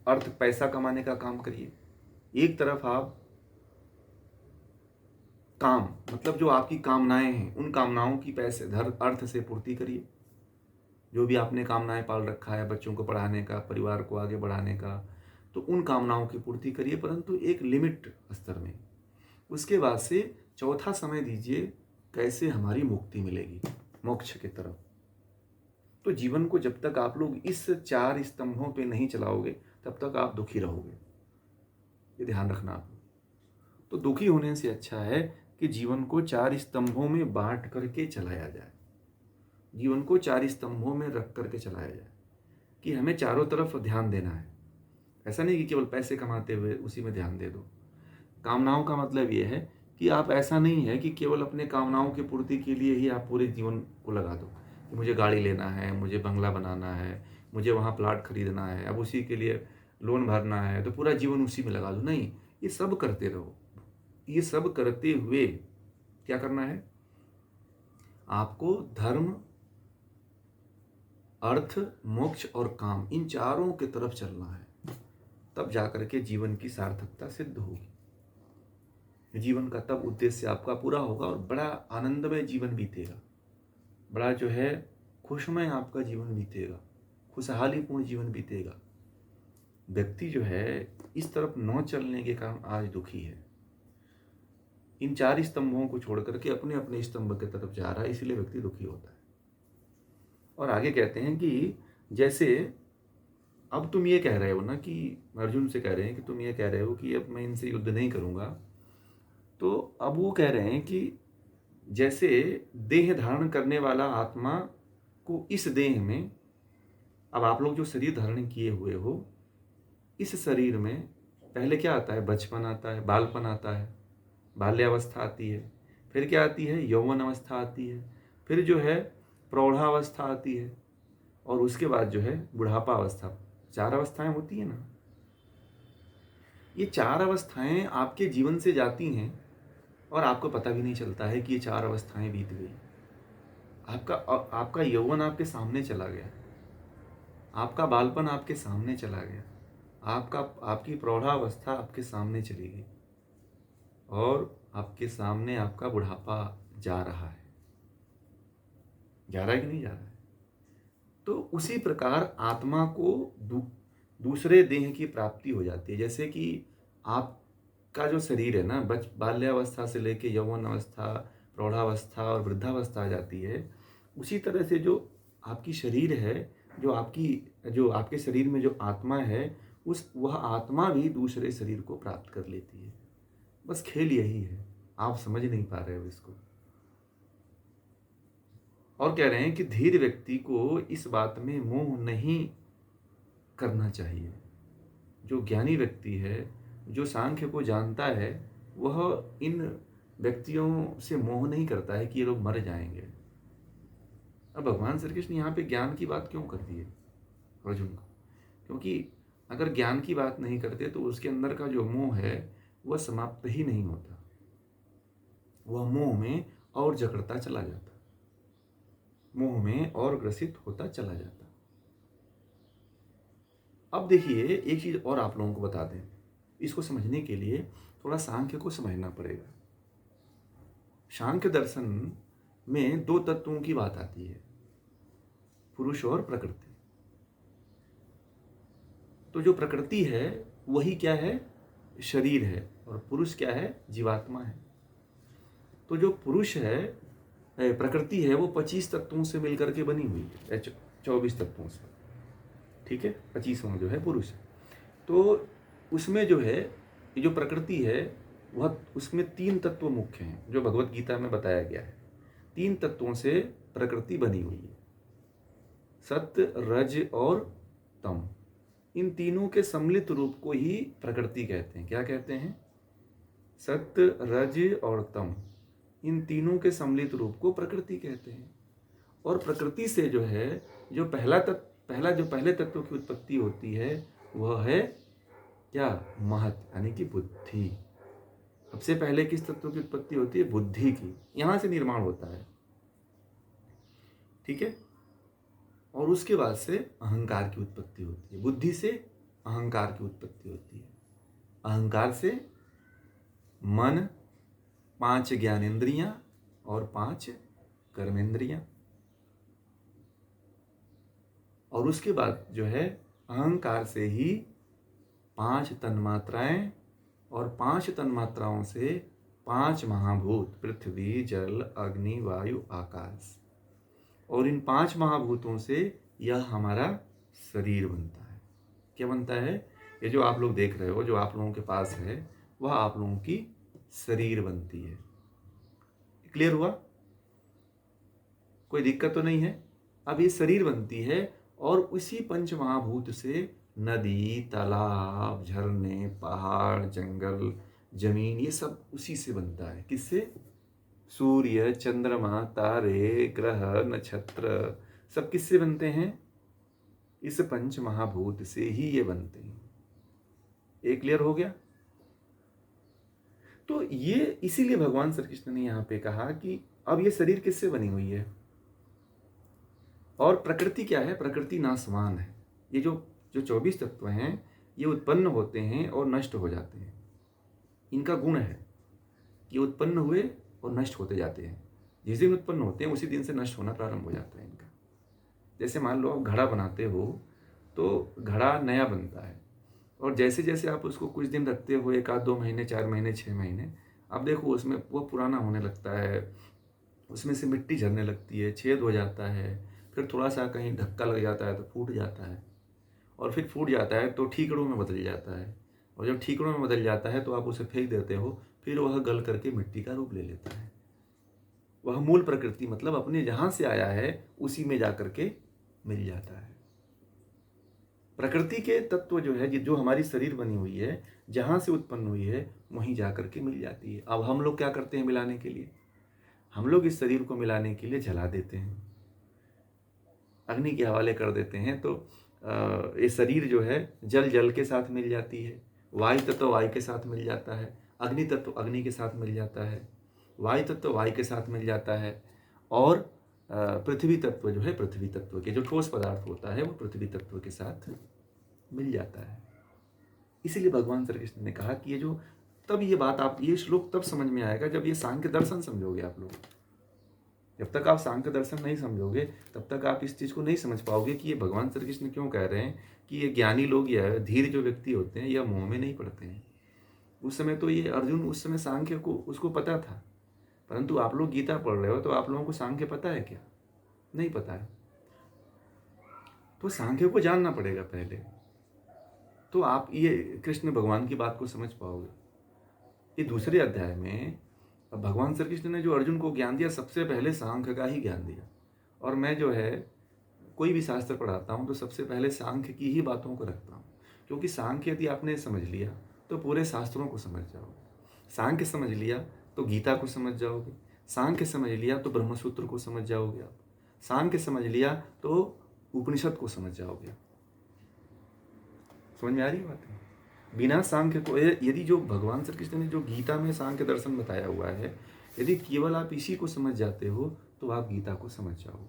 अर्थ पैसा कमाने का काम करिए, एक तरफ आप काम मतलब जो आपकी कामनाएं हैं उन कामनाओं की पैसे अर्थ से पूर्ति करिए। जो भी आपने कामनाएं पाल रखा है, बच्चों को पढ़ाने का, परिवार को आगे बढ़ाने का, तो उन कामनाओं की पूर्ति करिए, परंतु एक लिमिट स्तर में। उसके बाद से चौथा समय दीजिए कैसे हमारी मुक्ति मिलेगी मोक्ष की तरफ। तो जीवन को जब तक आप लोग इस 4 स्तंभों पे नहीं चलाओगे तब तक आप दुखी रहोगे, ये ध्यान रखना आप। तो दुखी होने से अच्छा है कि जीवन को 4 स्तंभों में बांट करके चलाया जाए, जीवन को 4 स्तंभों में रख करके चलाया जाए कि हमें चारों तरफ ध्यान देना है। ऐसा नहीं कि केवल पैसे कमाते हुए उसी में ध्यान दे दो। कामनाओं का मतलब ये है कि आप ऐसा नहीं है कि केवल अपने कामनाओं की पूर्ति के लिए ही आप पूरे जीवन को लगा दो कि मुझे गाड़ी लेना है, मुझे बंगला बनाना है, मुझे वहाँ प्लाट खरीदना है, अब उसी के लिए लोन भरना है तो पूरा जीवन उसी में लगा दो। नहीं, ये सब करते रहो। ये सब करते हुए क्या करना है? आपको धर्म, अर्थ, मोक्ष और काम, इन चारों की तरफ चलना है, तब जाकर के जीवन की सार्थकता सिद्ध होगी। जीवन का तब उद्देश्य आपका पूरा होगा और बड़ा आनंदमय जीवन बीतेगा, बड़ा जो है खुशमय आपका जीवन बीतेगा, खुशहालीपूर्ण जीवन बीतेगा। व्यक्ति जो है इस तरफ न चलने के कारण आज दुखी है, इन 4 स्तंभों को छोड़ करके अपने अपने स्तंभ की तरफ जा रहा है, इसलिए व्यक्ति दुखी होता है। और आगे कहते हैं कि जैसे अब तुम ये कह रहे हो ना, कि अर्जुन से कह रहे हैं कि तुम ये कह रहे हो कि अब मैं इनसे युद्ध नहीं करूंगा, तो अब वो कह रहे हैं कि जैसे देह धारण करने वाला आत्मा को इस देह में, अब आप लोग जो शरीर धारण किए हुए हो, इस शरीर में पहले क्या आता है? बचपन आता है, बालपन आता है, बाल्यावस्था आती है, फिर क्या आती है? यौवन अवस्था आती है, फिर जो है प्रौढ़ावस्था आती है, और उसके बाद जो है बुढ़ापा अवस्था। 4 अवस्थाएं होती है ना। ये 4 अवस्थाएं आपके जीवन से जाती हैं और आपको पता भी नहीं चलता है कि ये 4 अवस्थाएं बीत गई। आपका यौवन आपके सामने चला गया, आपका बालपन आपके सामने चला गया, आपकी प्रौढ़ावस्था आपके सामने चली गई, और आपके सामने आपका बुढ़ापा जा रहा है। जा रहा है कि नहीं जा रहा है? तो उसी प्रकार आत्मा को दूसरे देह की प्राप्ति हो जाती है। जैसे कि आपका जो शरीर है ना, बाल्यावस्था से लेके यौवन अवस्था, प्रौढ़ावस्था और वृद्धावस्था आ जाती है, उसी तरह से जो आपकी शरीर है, जो आपके शरीर में जो आत्मा है, वह आत्मा भी दूसरे शरीर को प्राप्त कर लेती है। बस खेल यही है, आप समझ नहीं पा रहे हो इसको। और कह रहे हैं कि धीर व्यक्ति को इस बात में मोह नहीं करना चाहिए। जो ज्ञानी व्यक्ति है, जो सांख्य को जानता है, वह इन व्यक्तियों से मोह नहीं करता है कि ये लोग मर जाएंगे। अब भगवान श्री कृष्ण यहाँ पे ज्ञान की बात क्यों कर दी है अर्जुन को? क्योंकि अगर ज्ञान की बात नहीं करते तो उसके अंदर का जो मोह है वह समाप्त ही नहीं होता, वह मोह में और जकड़ता चला जाता, मोह में और ग्रसित होता चला जाता। अब देखिए एक चीज और आप लोगों को बता दें, इसको समझने के लिए थोड़ा सांख्य को समझना पड़ेगा। सांख्य दर्शन में दो तत्वों की बात आती है, पुरुष और प्रकृति। तो जो प्रकृति है वही क्या है, शरीर है, और पुरुष क्या है, जीवात्मा है। तो जो पुरुष है, प्रकृति है, वो 25 तत्वों से मिलकर के बनी हुई है, 24 तत्वों से, ठीक है। 25वां जो है पुरुष है। तो उसमें जो है, ये जो प्रकृति है वह, उसमें 3 तत्व मुख्य हैं जो भगवत गीता में बताया गया है। 3 तत्वों से प्रकृति बनी हुई है, सत्य, रज और तम। इन तीनों के सम्मिलित रूप को ही प्रकृति कहते हैं। क्या कहते हैं? सत्य, रज और तम, इन तीनों के सम्मिलित रूप को प्रकृति कहते हैं। और प्रकृति से जो है, जो पहले तत्व की उत्पत्ति होती है वह है क्या, महत, यानी कि बुद्धि। सबसे पहले किस तत्व की उत्पत्ति होती है? बुद्धि की। यहां से निर्माण होता है, ठीक है। और उसके बाद से अहंकार की उत्पत्ति होती है। बुद्धि से अहंकार की उत्पत्ति होती है, अहंकार से मन, 5 ज्ञानेंद्रियां और 5 कर्मेंद्रियां, और उसके बाद जो है अहंकार से ही 5 तन्मात्राएं, और 5 तन्मात्राओं से 5 महाभूत, पृथ्वी, जल, अग्नि, वायु, आकाश। और इन 5 महाभूतों से यह हमारा शरीर बनता है। क्या बनता है? ये जो आप लोग देख रहे हो, जो आप लोगों के पास है, वह आप लोगों की शरीर बनती है। क्लियर हुआ? कोई दिक्कत तो नहीं है? अब ये शरीर बनती है, और उसी 5 महाभूत से नदी, तालाब, झरने, पहाड़, जंगल, जमीन, ये सब उसी से बनता है। किससे? सूर्य, चंद्रमा, तारे, ग्रह, नक्षत्र, सब किससे बनते हैं? इस 5 महाभूत से ही ये बनते हैं। ये क्लियर हो गया? तो ये इसीलिए भगवान श्री कृष्ण ने यहां पे कहा कि अब ये शरीर किससे बनी हुई है, और प्रकृति क्या है? प्रकृति नाशवान है। ये जो 24 तत्व हैं, ये उत्पन्न होते हैं और नष्ट हो जाते हैं। इनका गुण है, ये उत्पन्न हुए और नष्ट होते जाते हैं। जिस दिन उत्पन्न होते हैं उसी दिन से नष्ट होना प्रारंभ हो जाता है इनका। जैसे मान लो आप घड़ा बनाते हो, तो घड़ा नया बनता है, और जैसे जैसे आप उसको कुछ दिन रखते हो, 1 आध 2 महीने, 4 महीने, 6 महीने, अब देखो उसमें वो पुराना होने लगता है, उसमें से मिट्टी झरने लगती है, छेद हो जाता है, फिर थोड़ा सा कहीं धक्का लग जाता है तो फूट जाता है, और फिर फूट जाता है तो ठीकरों में बदल जाता है, और जब ठीकरों में बदल जाता है तो आप उसे फेंक देते हो, फिर वह गल करके मिट्टी का रूप ले लेता है। वह मूल प्रकृति, मतलब अपने जहां से आया है उसी में जाकर के मिल जाता है। प्रकृति के तत्व जो है, जो हमारी शरीर बनी हुई है, जहां से उत्पन्न हुई है वहीं जाकर के मिल जाती है। अब हम लोग क्या करते हैं मिलाने के लिए? हम लोग इस शरीर को मिलाने के लिए जला देते हैं, अग्नि के हवाले कर देते हैं। तो ये शरीर जो है जल जल के साथ मिल जाती है, वायु तत्व वायु के साथ मिल जाता है, अग्नि तत्व अग्नि के साथ मिल जाता है, वायु तत्व वायु के साथ मिल जाता है, और पृथ्वी तत्व जो है पृथ्वी तत्व के, जो ठोस पदार्थ होता है वो पृथ्वी तत्व के साथ मिल जाता है। इसीलिए भगवान श्री कृष्ण ने कहा कि ये जो, तब ये बात, आप ये श्लोक तब समझ में आएगा जब ये सांख्य दर्शन समझोगे आप लोग। जब तक आप सांख्य दर्शन नहीं समझोगे तब तक आप इस चीज़ को नहीं समझ पाओगे कि ये भगवान श्री कृष्ण क्यों कह रहे हैं कि ये ज्ञानी लोग या धीर जो व्यक्ति होते हैं यह मोह में नहीं पड़ते हैं। उस समय तो ये अर्जुन, उस समय सांख्य को उसको पता था, परंतु आप लोग गीता पढ़ रहे हो तो आप लोगों को सांख्य पता है क्या? नहीं पता है। तो सांख्य को जानना पड़ेगा पहले, तो आप ये कृष्ण भगवान की बात को समझ पाओगे। ये दूसरे अध्याय में भगवान श्री कृष्ण ने जो अर्जुन को ज्ञान दिया, सबसे पहले सांख्य का ही ज्ञान दिया। और मैं जो है कोई भी शास्त्र पढ़ाता हूँ तो सबसे पहले सांख्य की ही बातों को रखता हूँ, क्योंकि सांख्य यदि आपने समझ लिया तो पूरे शास्त्रों को समझ जाओगे। सांख्य समझ लिया तो गीता को समझ जाओगे, सांख्य समझ लिया तो ब्रह्मसूत्र को समझ जाओगे आप, सांख्य समझ लिया तो उपनिषद को समझ जाओगे। समझ में आ रही है बात? बिना सांख्य को, यदि जो भगवान श्री कृष्ण ने जो गीता में सांख्य दर्शन बताया हुआ है, यदि केवल आप इसी को समझ जाते हो तो आप गीता को समझ जाओ।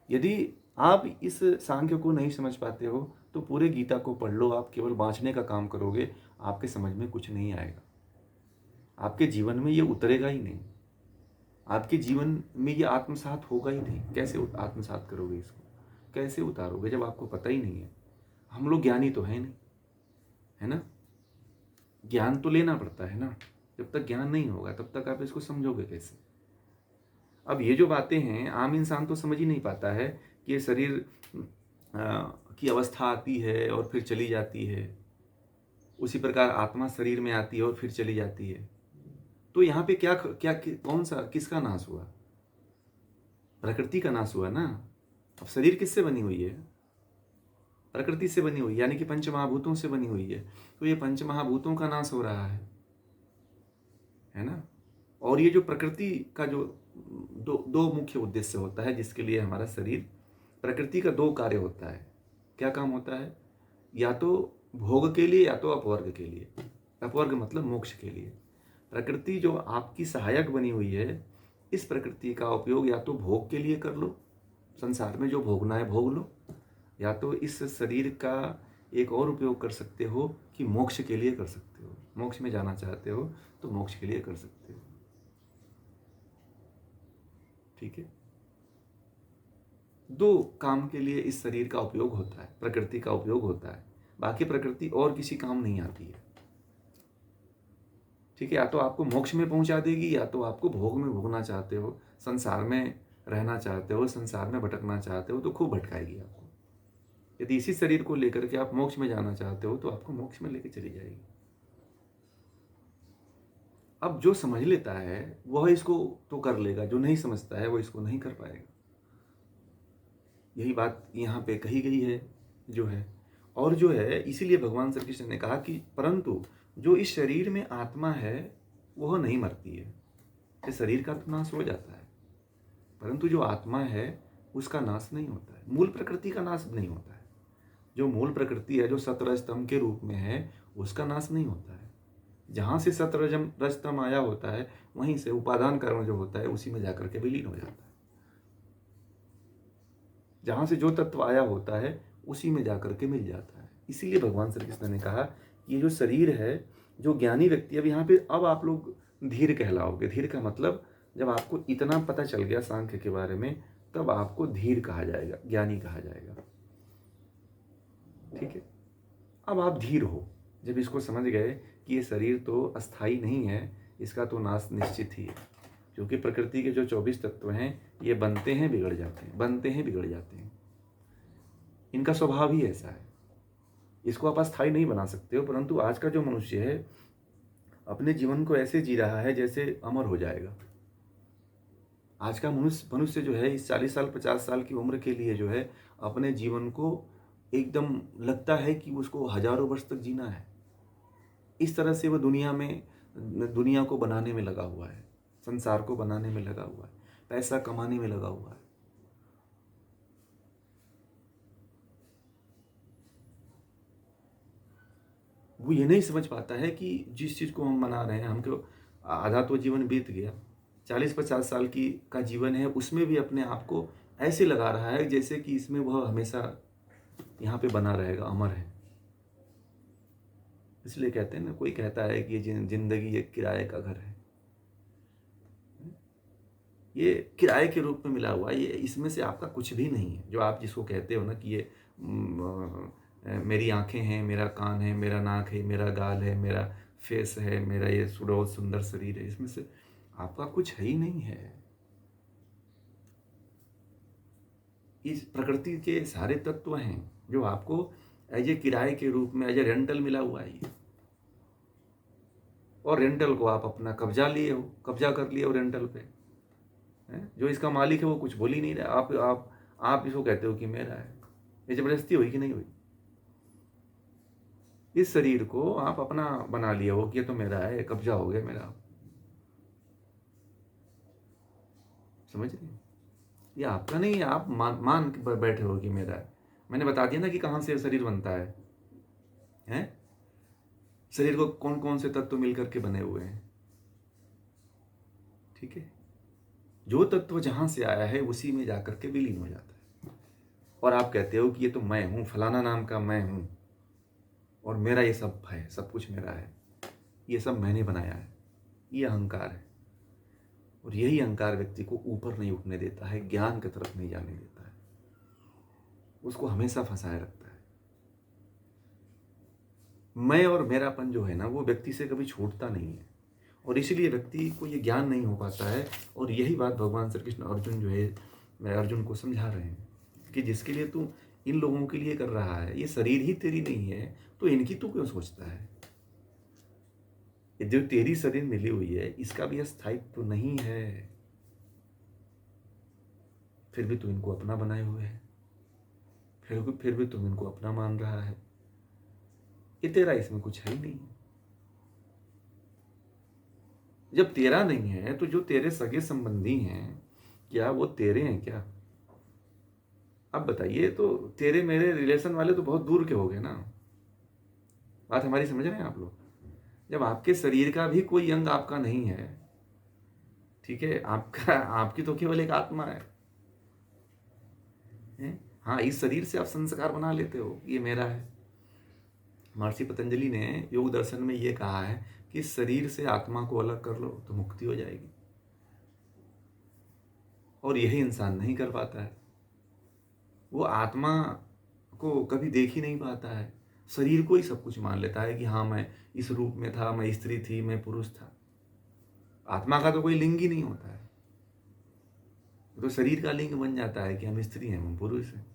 यदि आप इस सांख्य को नहीं समझ पाते हो तो पूरे गीता को पढ़ लो, आप केवल बाँचने का काम करोगे, आपके समझ में कुछ नहीं आएगा, आपके जीवन में ये उतरेगा ही नहीं, आपके जीवन में ये आत्मसात होगा ही नहीं। कैसे आत्मसात करोगे इसको, कैसे उतारोगे जब आपको पता ही नहीं है? हम लोग ज्ञानी तो हैं नहीं, है ना? ज्ञान तो लेना पड़ता है ना, जब तक ज्ञान नहीं होगा तब तक आप इसको समझोगे कैसे? अब ये जो बातें हैं आम इंसान तो समझ ही नहीं पाता है कि ये शरीर की अवस्था आती है और फिर चली जाती है, उसी प्रकार आत्मा शरीर में आती है और फिर चली जाती है। तो यहाँ पे क्या क्या कौन सा किसका नाश हुआ? प्रकृति का नाश हुआ ना। अब शरीर किससे बनी हुई है? प्रकृति से बनी हुई, यानी कि पंच महाभूतों से बनी हुई है। तो ये पंच महाभूतों का नाश हो रहा है ना? और ये जो प्रकृति का जो दो मुख्य उद्देश्य होता है जिसके लिए हमारा शरीर, प्रकृति का दो कार्य होता है। क्या काम होता है? या तो भोग के लिए या तो अपवर्ग के लिए। अपवर्ग मतलब मोक्ष के लिए। प्रकृति जो आपकी सहायक बनी हुई है, इस प्रकृति का उपयोग या तो भोग के लिए कर लो, संसार में जो भोगना है भोग लो, या तो इस शरीर का एक और उपयोग कर सकते हो कि मोक्ष के लिए कर सकते हो। मोक्ष में जाना चाहते हो तो मोक्ष के लिए कर सकते हो। ठीक है? दो काम के लिए इस शरीर का उपयोग होता है, प्रकृति का उपयोग होता है। बाकी प्रकृति और किसी काम नहीं आती है। ठीक है? या तो आपको मोक्ष में पहुंचा देगी या तो आपको भोग में भोगना चाहते हो, संसार में रहना चाहते हो, संसार में भटकना चाहते हो तो खूब भटकाएगी आपको। यदि इसी शरीर को लेकर के आप मोक्ष में जाना चाहते हो तो आपको मोक्ष में लेकर चली जाएगी। अब जो समझ लेता है वह इसको तो कर लेगा, जो नहीं समझता है वो इसको नहीं कर पाएगा। यही बात यहाँ पे कही गई है जो है। और जो है इसीलिए भगवान श्री कृष्ण ने कहा कि परंतु जो इस शरीर में आत्मा है वह नहीं मरती है। इस शरीर का तो नाश हो जाता है, परंतु जो आत्मा है उसका नाश नहीं होता है, मूल प्रकृति का नाश नहीं होता है। जो मूल प्रकृति है, जो सतरजतम के रूप में है, उसका नाश नहीं होता है। जहाँ से सतरजतम आया होता है वहीं से उपादान कारण जो होता है उसी में जाकर के विलीन हो जाता है। जहाँ से जो तत्व आया होता है उसी में जाकर के मिल जाता है। इसीलिए भगवान श्री कृष्ण ने कहा कि ये जो शरीर है, जो ज्ञानी व्यक्ति, अब यहाँ पे अब आप लोग धीर कहलाओगे। धीर का मतलब जब आपको इतना पता चल गया सांख्य के बारे में तब आपको धीर कहा जाएगा, ज्ञानी कहा जाएगा। ठीक है? अब आप धीर हो जब इसको समझ गए कि ये शरीर तो अस्थाई नहीं है, इसका तो नाश निश्चित ही है। क्योंकि प्रकृति के जो 24 तत्व हैं ये बनते हैं बिगड़ जाते हैं, बनते हैं बिगड़ जाते हैं, इनका स्वभाव ही ऐसा है। इसको आप अस्थाई नहीं बना सकते हो। परंतु आज का जो मनुष्य है अपने जीवन को ऐसे जी रहा है जैसे अमर हो जाएगा। आज का मनुष्य जो है इस 40 साल 50 साल की उम्र के लिए जो है अपने जीवन को एकदम लगता है कि उसको हजारों वर्ष तक जीना है। इस तरह से वो दुनिया को बनाने में लगा हुआ है, संसार को बनाने में लगा हुआ है, पैसा कमाने में लगा हुआ है। वो ये नहीं समझ पाता है कि जिस चीज़ को हम मना रहे हैं, हमको आधा तो जीवन बीत गया, 40-50 साल की का जीवन है, उसमें भी अपने आप को ऐसे लगा रहा है जैसे कि इसमें वह हमेशा यहाँ पे बना रहेगा, अमर है। इसलिए कहते हैं ना, कोई कहता है कि ये जिंदगी एक किराए का घर है, ये किराए के रूप में मिला हुआ है, ये इसमें से आपका कुछ भी नहीं है। जो आप जिसको कहते हो ना कि ये मेरी आंखें हैं, मेरा कान है, मेरा नाक है, मेरा गाल है, मेरा फेस है, मेरा ये बहुत सुंदर शरीर है, इसमें से आपका कुछ है ही नहीं है। इस प्रकृति के सारे तत्व हैं जो आपको एज ए किराए के रूप में, एज ए रेंटल मिला हुआ है ये। और रेंटल को आप अपना कब्जा लिए हो, कब्जा कर लिए हो रेंटल पे। जो इसका मालिक है वो कुछ बोल ही नहीं रहा, आप इसको कहते हो कि मेरा है। ये जबरदस्ती हुई कि नहीं हुई? इस शरीर को आप अपना बना लिए हो कि ये तो मेरा है, कब्जा हो गया मेरा। समझ रहे? ये आपका नहीं है, आप मान के बैठे हो कि मेरा है। मैंने बता दिया ना कि कहाँ से शरीर बनता है। हैं? शरीर को कौन कौन से तत्व मिलकर के बने हुए हैं? ठीक है, जो तत्व जहां से आया है उसी में जाकर के विलीन हो जाता है। और आप कहते हो कि ये तो मैं हूं, फलाना नाम का मैं हूं, और मेरा ये सब है, सब कुछ मेरा है, ये सब मैंने बनाया है। ये अहंकार है, और यही अहंकार व्यक्ति को ऊपर नहीं उठने देता है, ज्ञान की तरफ नहीं जाने देता है, उसको हमेशा फंसाए रखता है। मैं और मेरापन जो है ना, वो व्यक्ति से कभी छूटता नहीं है, और इसीलिए व्यक्ति को ये ज्ञान नहीं हो पाता है। और यही बात भगवान श्री कृष्ण अर्जुन जो है, मैं अर्जुन को समझा रहे हैं कि जिसके लिए तू इन लोगों के लिए कर रहा है, ये शरीर ही तेरी नहीं है, तो इनकी तू क्यों सोचता है? ये जो तेरी शरीर मिली हुई है, इसका भी स्थायित्व तो नहीं है, फिर भी तू इनको अपना बनाए हुए है, फिर भी तुम इनको अपना मान रहा है। ये तेरा इसमें कुछ है ही नहीं। जब तेरा नहीं है तो जो तेरे सगे संबंधी हैं, क्या वो तेरे हैं क्या? अब बताइए, तो तेरे मेरे रिलेशन वाले तो बहुत दूर के हो गए ना। बात हमारी समझ रहे हैं आप लोग? जब आपके शरीर का भी कोई अंग आपका नहीं है, ठीक है, आपका आपकी तो केवल एक आत्मा है, हैं? हाँ, इस शरीर से आप संस्कार बना लेते हो, ये मेरा है। महर्षि पतंजलि ने योग दर्शन में ये कहा है कि इस शरीर से आत्मा को अलग कर लो तो मुक्ति हो जाएगी, और यही इंसान नहीं कर पाता है। वो आत्मा को कभी देख ही नहीं पाता है, शरीर को ही सब कुछ मान लेता है कि हाँ, मैं इस रूप में था, मैं स्त्री थी, मैं पुरुष था। आत्मा का तो कोई लिंग ही नहीं होता है, तो शरीर का लिंग बन जाता है कि हम स्त्री हैं, हम पुरुष हैं।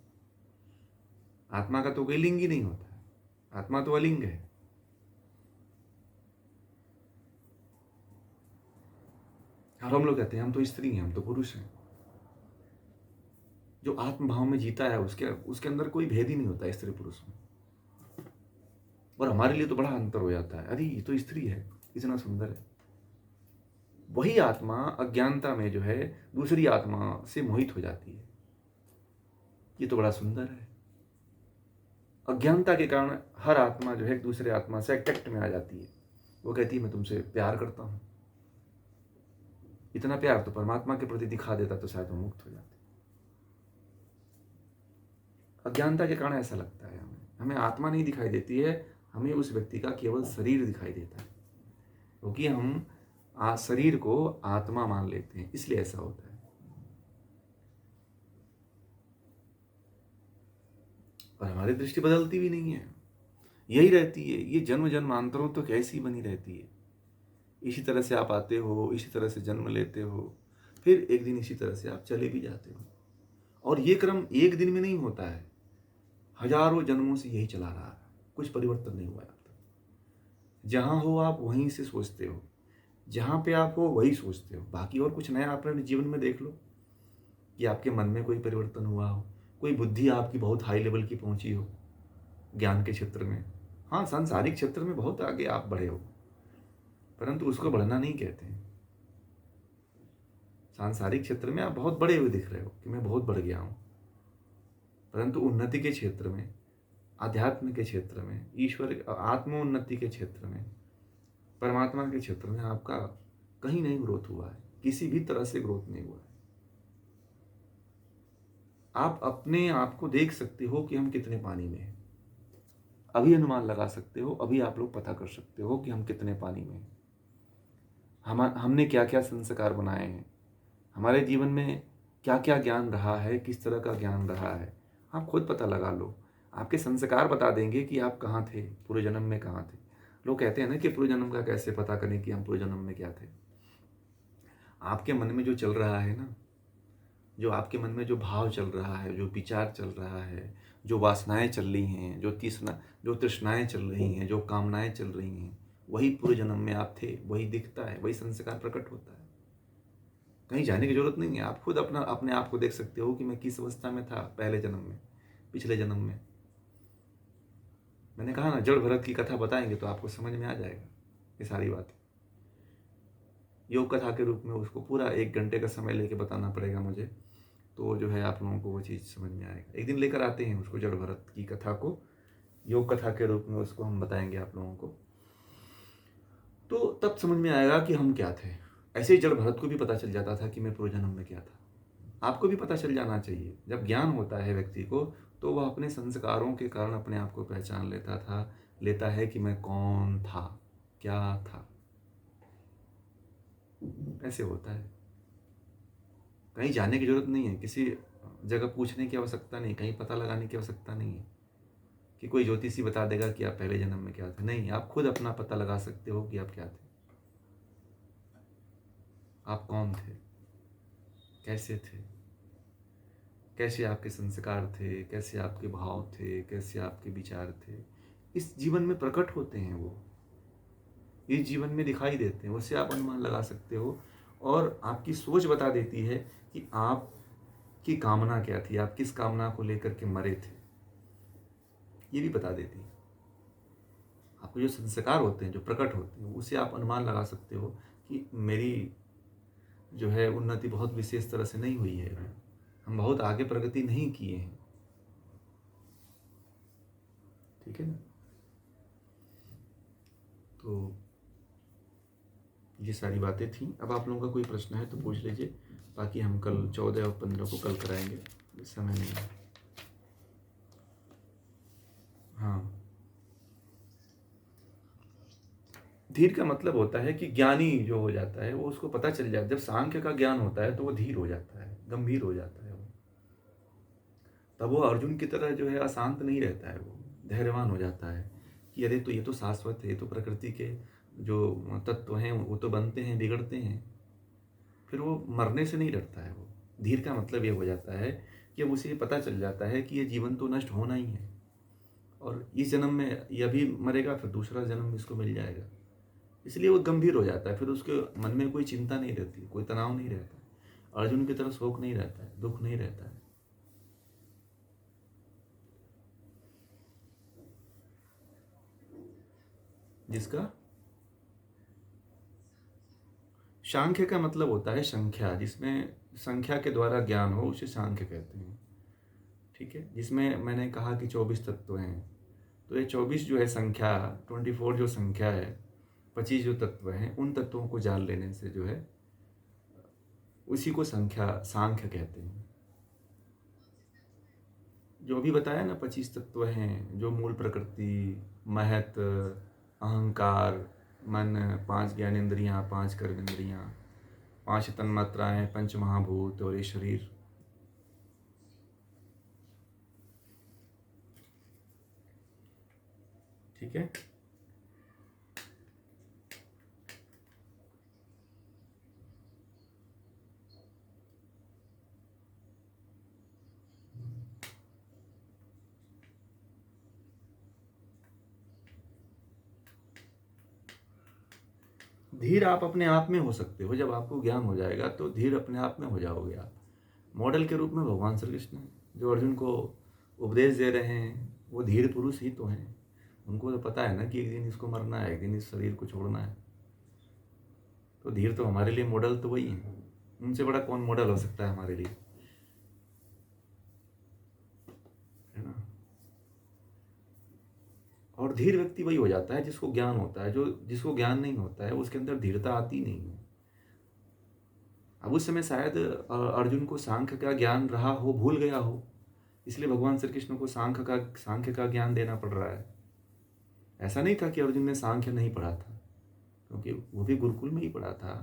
आत्मा का तो कोई लिंग ही नहीं होता है, आत्मा तो अलिंग है। और हम लोग कहते हैं हम तो स्त्री हैं, हम तो पुरुष हैं। जो आत्म भाव में जीता है, उसके उसके अंदर कोई भेद ही नहीं होता स्त्री पुरुष में। और हमारे लिए तो बड़ा अंतर हो जाता है, अरे ये तो स्त्री है, इतना सुंदर है। वही आत्मा अज्ञानता में जो है दूसरी आत्मा से मोहित हो जाती है, ये तो बड़ा सुंदर है। अज्ञानता के कारण हर आत्मा जो है एक दूसरे आत्मा से अट्रैक्ट में आ जाती है। वो कहती है मैं तुमसे प्यार करता हूं। इतना प्यार तो परमात्मा के प्रति दिखा देता तो शायद वो मुक्त हो जाते। अज्ञानता के कारण ऐसा लगता है, हमें हमें आत्मा नहीं दिखाई देती है, हमें उस व्यक्ति का केवल शरीर दिखाई देता है, क्योंकि हम शरीर को आत्मा मान लेते हैं, इसलिए ऐसा होता है। और हमारी दृष्टि बदलती भी नहीं है, यही रहती है। ये जन्म जन्मांतरों तो कैसी बनी रहती है। इसी तरह से आप आते हो, इसी तरह से जन्म लेते हो, फिर एक दिन इसी तरह से आप चले भी जाते हो। और ये क्रम एक दिन में नहीं होता है, हजारों जन्मों से यही चला रहा है, कुछ परिवर्तन नहीं हुआ है अब तक। जहां हो आप वहीं से सोचते हो, जहां पे आप हो वही सोचते हो, बाकी और कुछ नया अपने जीवन में देख लो कि आपके मन में कोई परिवर्तन हुआ हो, कोई बुद्धि आपकी बहुत हाई लेवल की पहुंची हो ज्ञान के क्षेत्र में। हाँ, सांसारिक क्षेत्र में बहुत आगे आप बढ़े हो, परंतु उसको बढ़ना नहीं कहते हैं। सांसारिक क्षेत्र में आप बहुत बड़े हुए दिख रहे हो कि मैं बहुत बढ़ गया हूं, परंतु उन्नति के क्षेत्र में, आध्यात्म के क्षेत्र में, ईश्वर आत्मोन्नति के क्षेत्र में, परमात्मा के क्षेत्र में आपका कहीं नहीं ग्रोथ हुआ है, किसी भी तरह से ग्रोथ नहीं हुआ है। आप अपने आप को देख सकते हो कि हम कितने पानी में हैं, अभी अनुमान लगा सकते हो, अभी आप लोग पता कर सकते हो कि हम कितने पानी में हैं। हमने क्या क्या संस्कार बनाए हैं, हमारे जीवन में क्या क्या ज्ञान रहा है, किस तरह का ज्ञान रहा है, आप खुद पता लगा लो। आपके संस्कार बता देंगे कि आप कहाँ थे, पूर्व जन्म में कहाँ थे। लोग कहते हैं ना कि पूर्व जन्म का कैसे पता करें कि हम पूर्व जन्म में क्या थे। आपके मन में जो चल रहा है ना, जो आपके मन में जो भाव चल रहा है, जो विचार चल रहा है, जो वासनाएं चल रही हैं, जो तृष्णाएं चल रही हैं, जो कामनाएं चल रही हैं, वही पूर्व जन्म में आप थे, वही दिखता है, वही संस्कार प्रकट होता है। कहीं जाने की जरूरत नहीं है, आप खुद अपने आप को देख सकते हो कि मैं किस अवस्था में था पहले जन्म में, पिछले जन्म में। मैंने कहा ना, जड़ भरत की कथा बताएंगे तो आपको समझ में आ जाएगा ये सारी बात। योग कथा के रूप में उसको पूरा 1 घंटे का समय लेके बताना पड़ेगा मुझे, तो जो है आप लोगों को वो चीज़ समझ में आएगा। एक दिन लेकर आते हैं उसको, जड़ भरत की कथा को, योग कथा के रूप में उसको हम बताएंगे आप लोगों को। तो तब समझ में आएगा कि हम क्या थे। ऐसे ही जड़ भरत को भी पता चल जाता था कि मैं पूर्व जन्म में क्या था। आपको भी पता चल जाना चाहिए। जब ज्ञान होता है व्यक्ति को, तो वह अपने संस्कारों के कारण अपने आप को पहचान लेता है कि मैं कौन था, क्या था। ऐसे होता है। कहीं जाने की जरूरत नहीं है, किसी जगह पूछने की आवश्यकता नहीं, कहीं पता लगाने की आवश्यकता नहीं है कि कोई ज्योतिषी बता देगा कि आप पहले जन्म में क्या थे। नहीं, आप खुद अपना पता लगा सकते हो कि आप क्या थे, आप कौन थे, कैसे थे, कैसे आपके संस्कार थे, कैसे आपके भाव थे, कैसे आपके विचार थे। इस जीवन में प्रकट होते हैं वो, इस जीवन में दिखाई देते हैं, उससे आप अनुमान लगा सकते हो। और आपकी सोच बता देती है कि आपकी कामना क्या थी, आप किस कामना को लेकर के मरे थे, ये भी बता देती है। आपको जो संस्कार होते हैं, जो प्रकट होते हैं, उससे आप अनुमान लगा सकते हो कि मेरी जो है उन्नति बहुत विशेष तरह से नहीं हुई है, हम बहुत आगे प्रगति नहीं किए हैं। ठीक है ना। तो ये सारी बातें थी। अब आप लोगों का कोई प्रश्न है तो पूछ लीजिए, बाकी हम कल 14 और 15 को कल कराएंगे, इस समय नहीं है। हाँ, धीर का मतलब होता है कि ज्ञानी जो हो जाता है वो, उसको पता चल जाता है। जब सांख्य का ज्ञान होता है तो वो धीर हो जाता है, गंभीर हो जाता है वो। तब वो अर्जुन की तरह जो है अशांत नहीं रहता है, वो धैर्यवान हो जाता है कि अरे तो ये तो शाश्वत है, ये तो प्रकृति के जो तत्व हैं वो तो बनते हैं, बिगड़ते हैं। फिर वो मरने से नहीं डरता है वो। धीर का मतलब ये हो जाता है कि अब उसे पता चल जाता है कि ये जीवन तो नष्ट होना ही है, और इस जन्म में यह भी मरेगा, फिर दूसरा जन्म इसको मिल जाएगा। इसलिए वो गंभीर हो जाता है, फिर उसके मन में कोई चिंता नहीं रहती, कोई तनाव नहीं रहता है। अर्जुन की तरह शोक नहीं रहता है, दुख नहीं रहता है। जिसका सांख्य का मतलब होता है संख्या, जिसमें संख्या के द्वारा ज्ञान हो उसे सांख्य कहते हैं। ठीक है। जिसमें मैंने कहा कि 24 तत्व हैं, तो ये 24 जो है संख्या, 24 जो संख्या है, 25 जो तत्व हैं, उन तत्वों को जान लेने से जो है उसी को संख्या सांख्य कहते हैं। जो भी बताया ना, 25 तत्व हैं, जो मूल प्रकृति, महत, अहंकार, मन, 5 ज्ञानेंद्रियाँ, 5 कर्मेंद्रियाँ, 5 तन्मात्राएं, पंच महाभूत और ये शरीर। ठीक है। धीर आप अपने आप में हो सकते हो। जब आपको ज्ञान हो जाएगा तो धीर अपने आप में हो जाओगे आप। मॉडल के रूप में भगवान श्री कृष्ण हैं, जो अर्जुन को उपदेश दे रहे हैं, वो धीर पुरुष ही तो हैं। उनको तो पता है ना कि एक दिन इसको मरना है, एक दिन इस शरीर को छोड़ना है। तो धीर तो हमारे लिए मॉडल तो वही है। उनसे बड़ा कौन मॉडल हो सकता है हमारे लिए, है ना। और धीर व्यक्ति वही हो जाता है जिसको ज्ञान होता है। जो जिसको ज्ञान नहीं होता है उसके अंदर धीरता आती नहीं है। अब उस समय शायद अर्जुन को सांख्य का ज्ञान रहा हो, भूल गया हो, इसलिए भगवान श्री कृष्ण को सांख्य का ज्ञान देना पड़ रहा है। ऐसा नहीं था कि अर्जुन ने सांख्य नहीं पढ़ा था, क्योंकि वो भी गुरुकुल में ही पढ़ा था,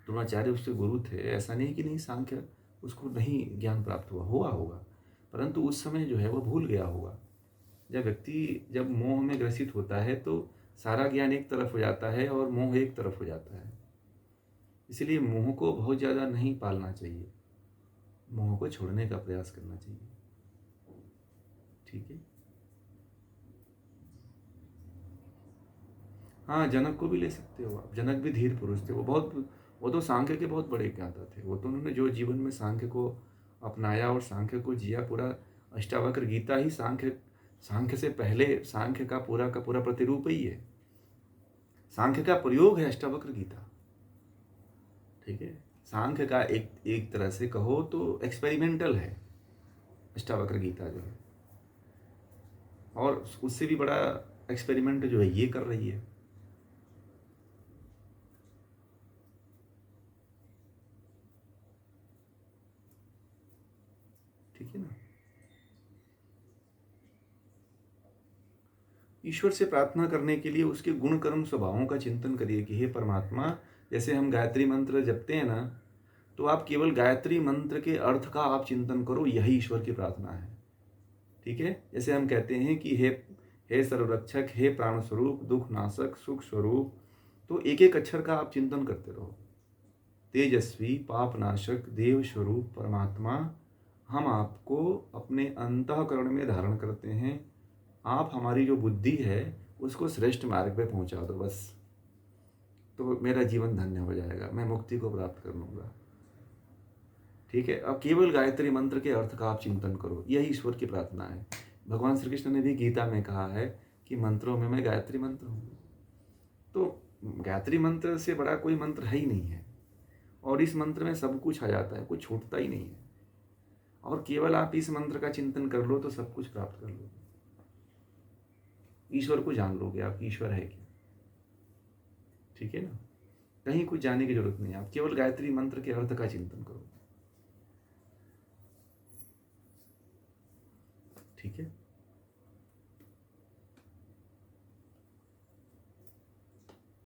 द्रोणाचार्य उसके गुरु थे। ऐसा नहीं कि नहीं सांख्य उसको नहीं ज्ञान प्राप्त हुआ होगा, परंतु उस समय जो है वो भूल गया होगा। जब मोह में ग्रसित होता है तो सारा ज्ञान एक तरफ हो जाता है और मोह एक तरफ हो जाता है। इसलिए मोह को बहुत ज़्यादा नहीं पालना चाहिए, मोह को छोड़ने का प्रयास करना चाहिए। ठीक है। हाँ, जनक को भी ले सकते हो आप। जनक भी धीर पुरुष थे। वो तो सांख्य के बहुत बड़े ज्ञाता थे। वो तो उन्होंने जो जीवन में सांख्य को अपनाया और सांख्य को जिया, पूरा अष्टावक्र गीता ही सांख्य से पहले सांख्य का पूरा प्रतिरूप ही है। सांख्य का प्रयोग है अष्टावक्र गीता। ठीक है। सांख्य का एक तरह से कहो तो एक्सपेरिमेंटल है अष्टावक्र गीता जो है। और उससे भी बड़ा एक्सपेरिमेंट जो है ये कर रही है। ठीक है ना। ईश्वर से प्रार्थना करने के लिए उसके गुण कर्म स्वभावों का चिंतन करिए कि हे परमात्मा, जैसे हम गायत्री मंत्र जपते हैं ना, तो आप केवल गायत्री मंत्र के अर्थ का आप चिंतन करो, यही ईश्वर की प्रार्थना है। ठीक है। जैसे हम कहते हैं कि हे सर्वरक्षक, हे प्राण स्वरूप, दुख नाशक, सुख स्वरूप, तो एक एक अक्षर का आप चिंतन करते रहो। तेजस्वी, पाप नाशक, देव स्वरूप परमात्मा, हम आपको अपने अंतःकरण में धारण करते हैं। आप हमारी जो बुद्धि है उसको श्रेष्ठ मार्ग पे पहुंचा दो बस, तो मेरा जीवन धन्य हो जाएगा, मैं मुक्ति को प्राप्त कर लूँगा। ठीक है। अब केवल गायत्री मंत्र के अर्थ का आप चिंतन करो, यही ईश्वर की प्रार्थना है। भगवान श्री कृष्ण ने भी गीता में कहा है कि मंत्रों में मैं गायत्री मंत्र हूँ। तो गायत्री मंत्र से बड़ा कोई मंत्र है ही नहीं है, और इस मंत्र में सब कुछ आ जाता है, कुछ छूटता ही नहीं है। और केवल आप इस मंत्र का चिंतन कर लो तो सब कुछ प्राप्त कर लोगे, ईश्वर को जान लोगे आप, ईश्वर है क्या। ठीक है ना। कहीं कुछ जाने की जरूरत नहीं है, आप केवल गायत्री मंत्र के अर्थ का चिंतन करो। ठीक है।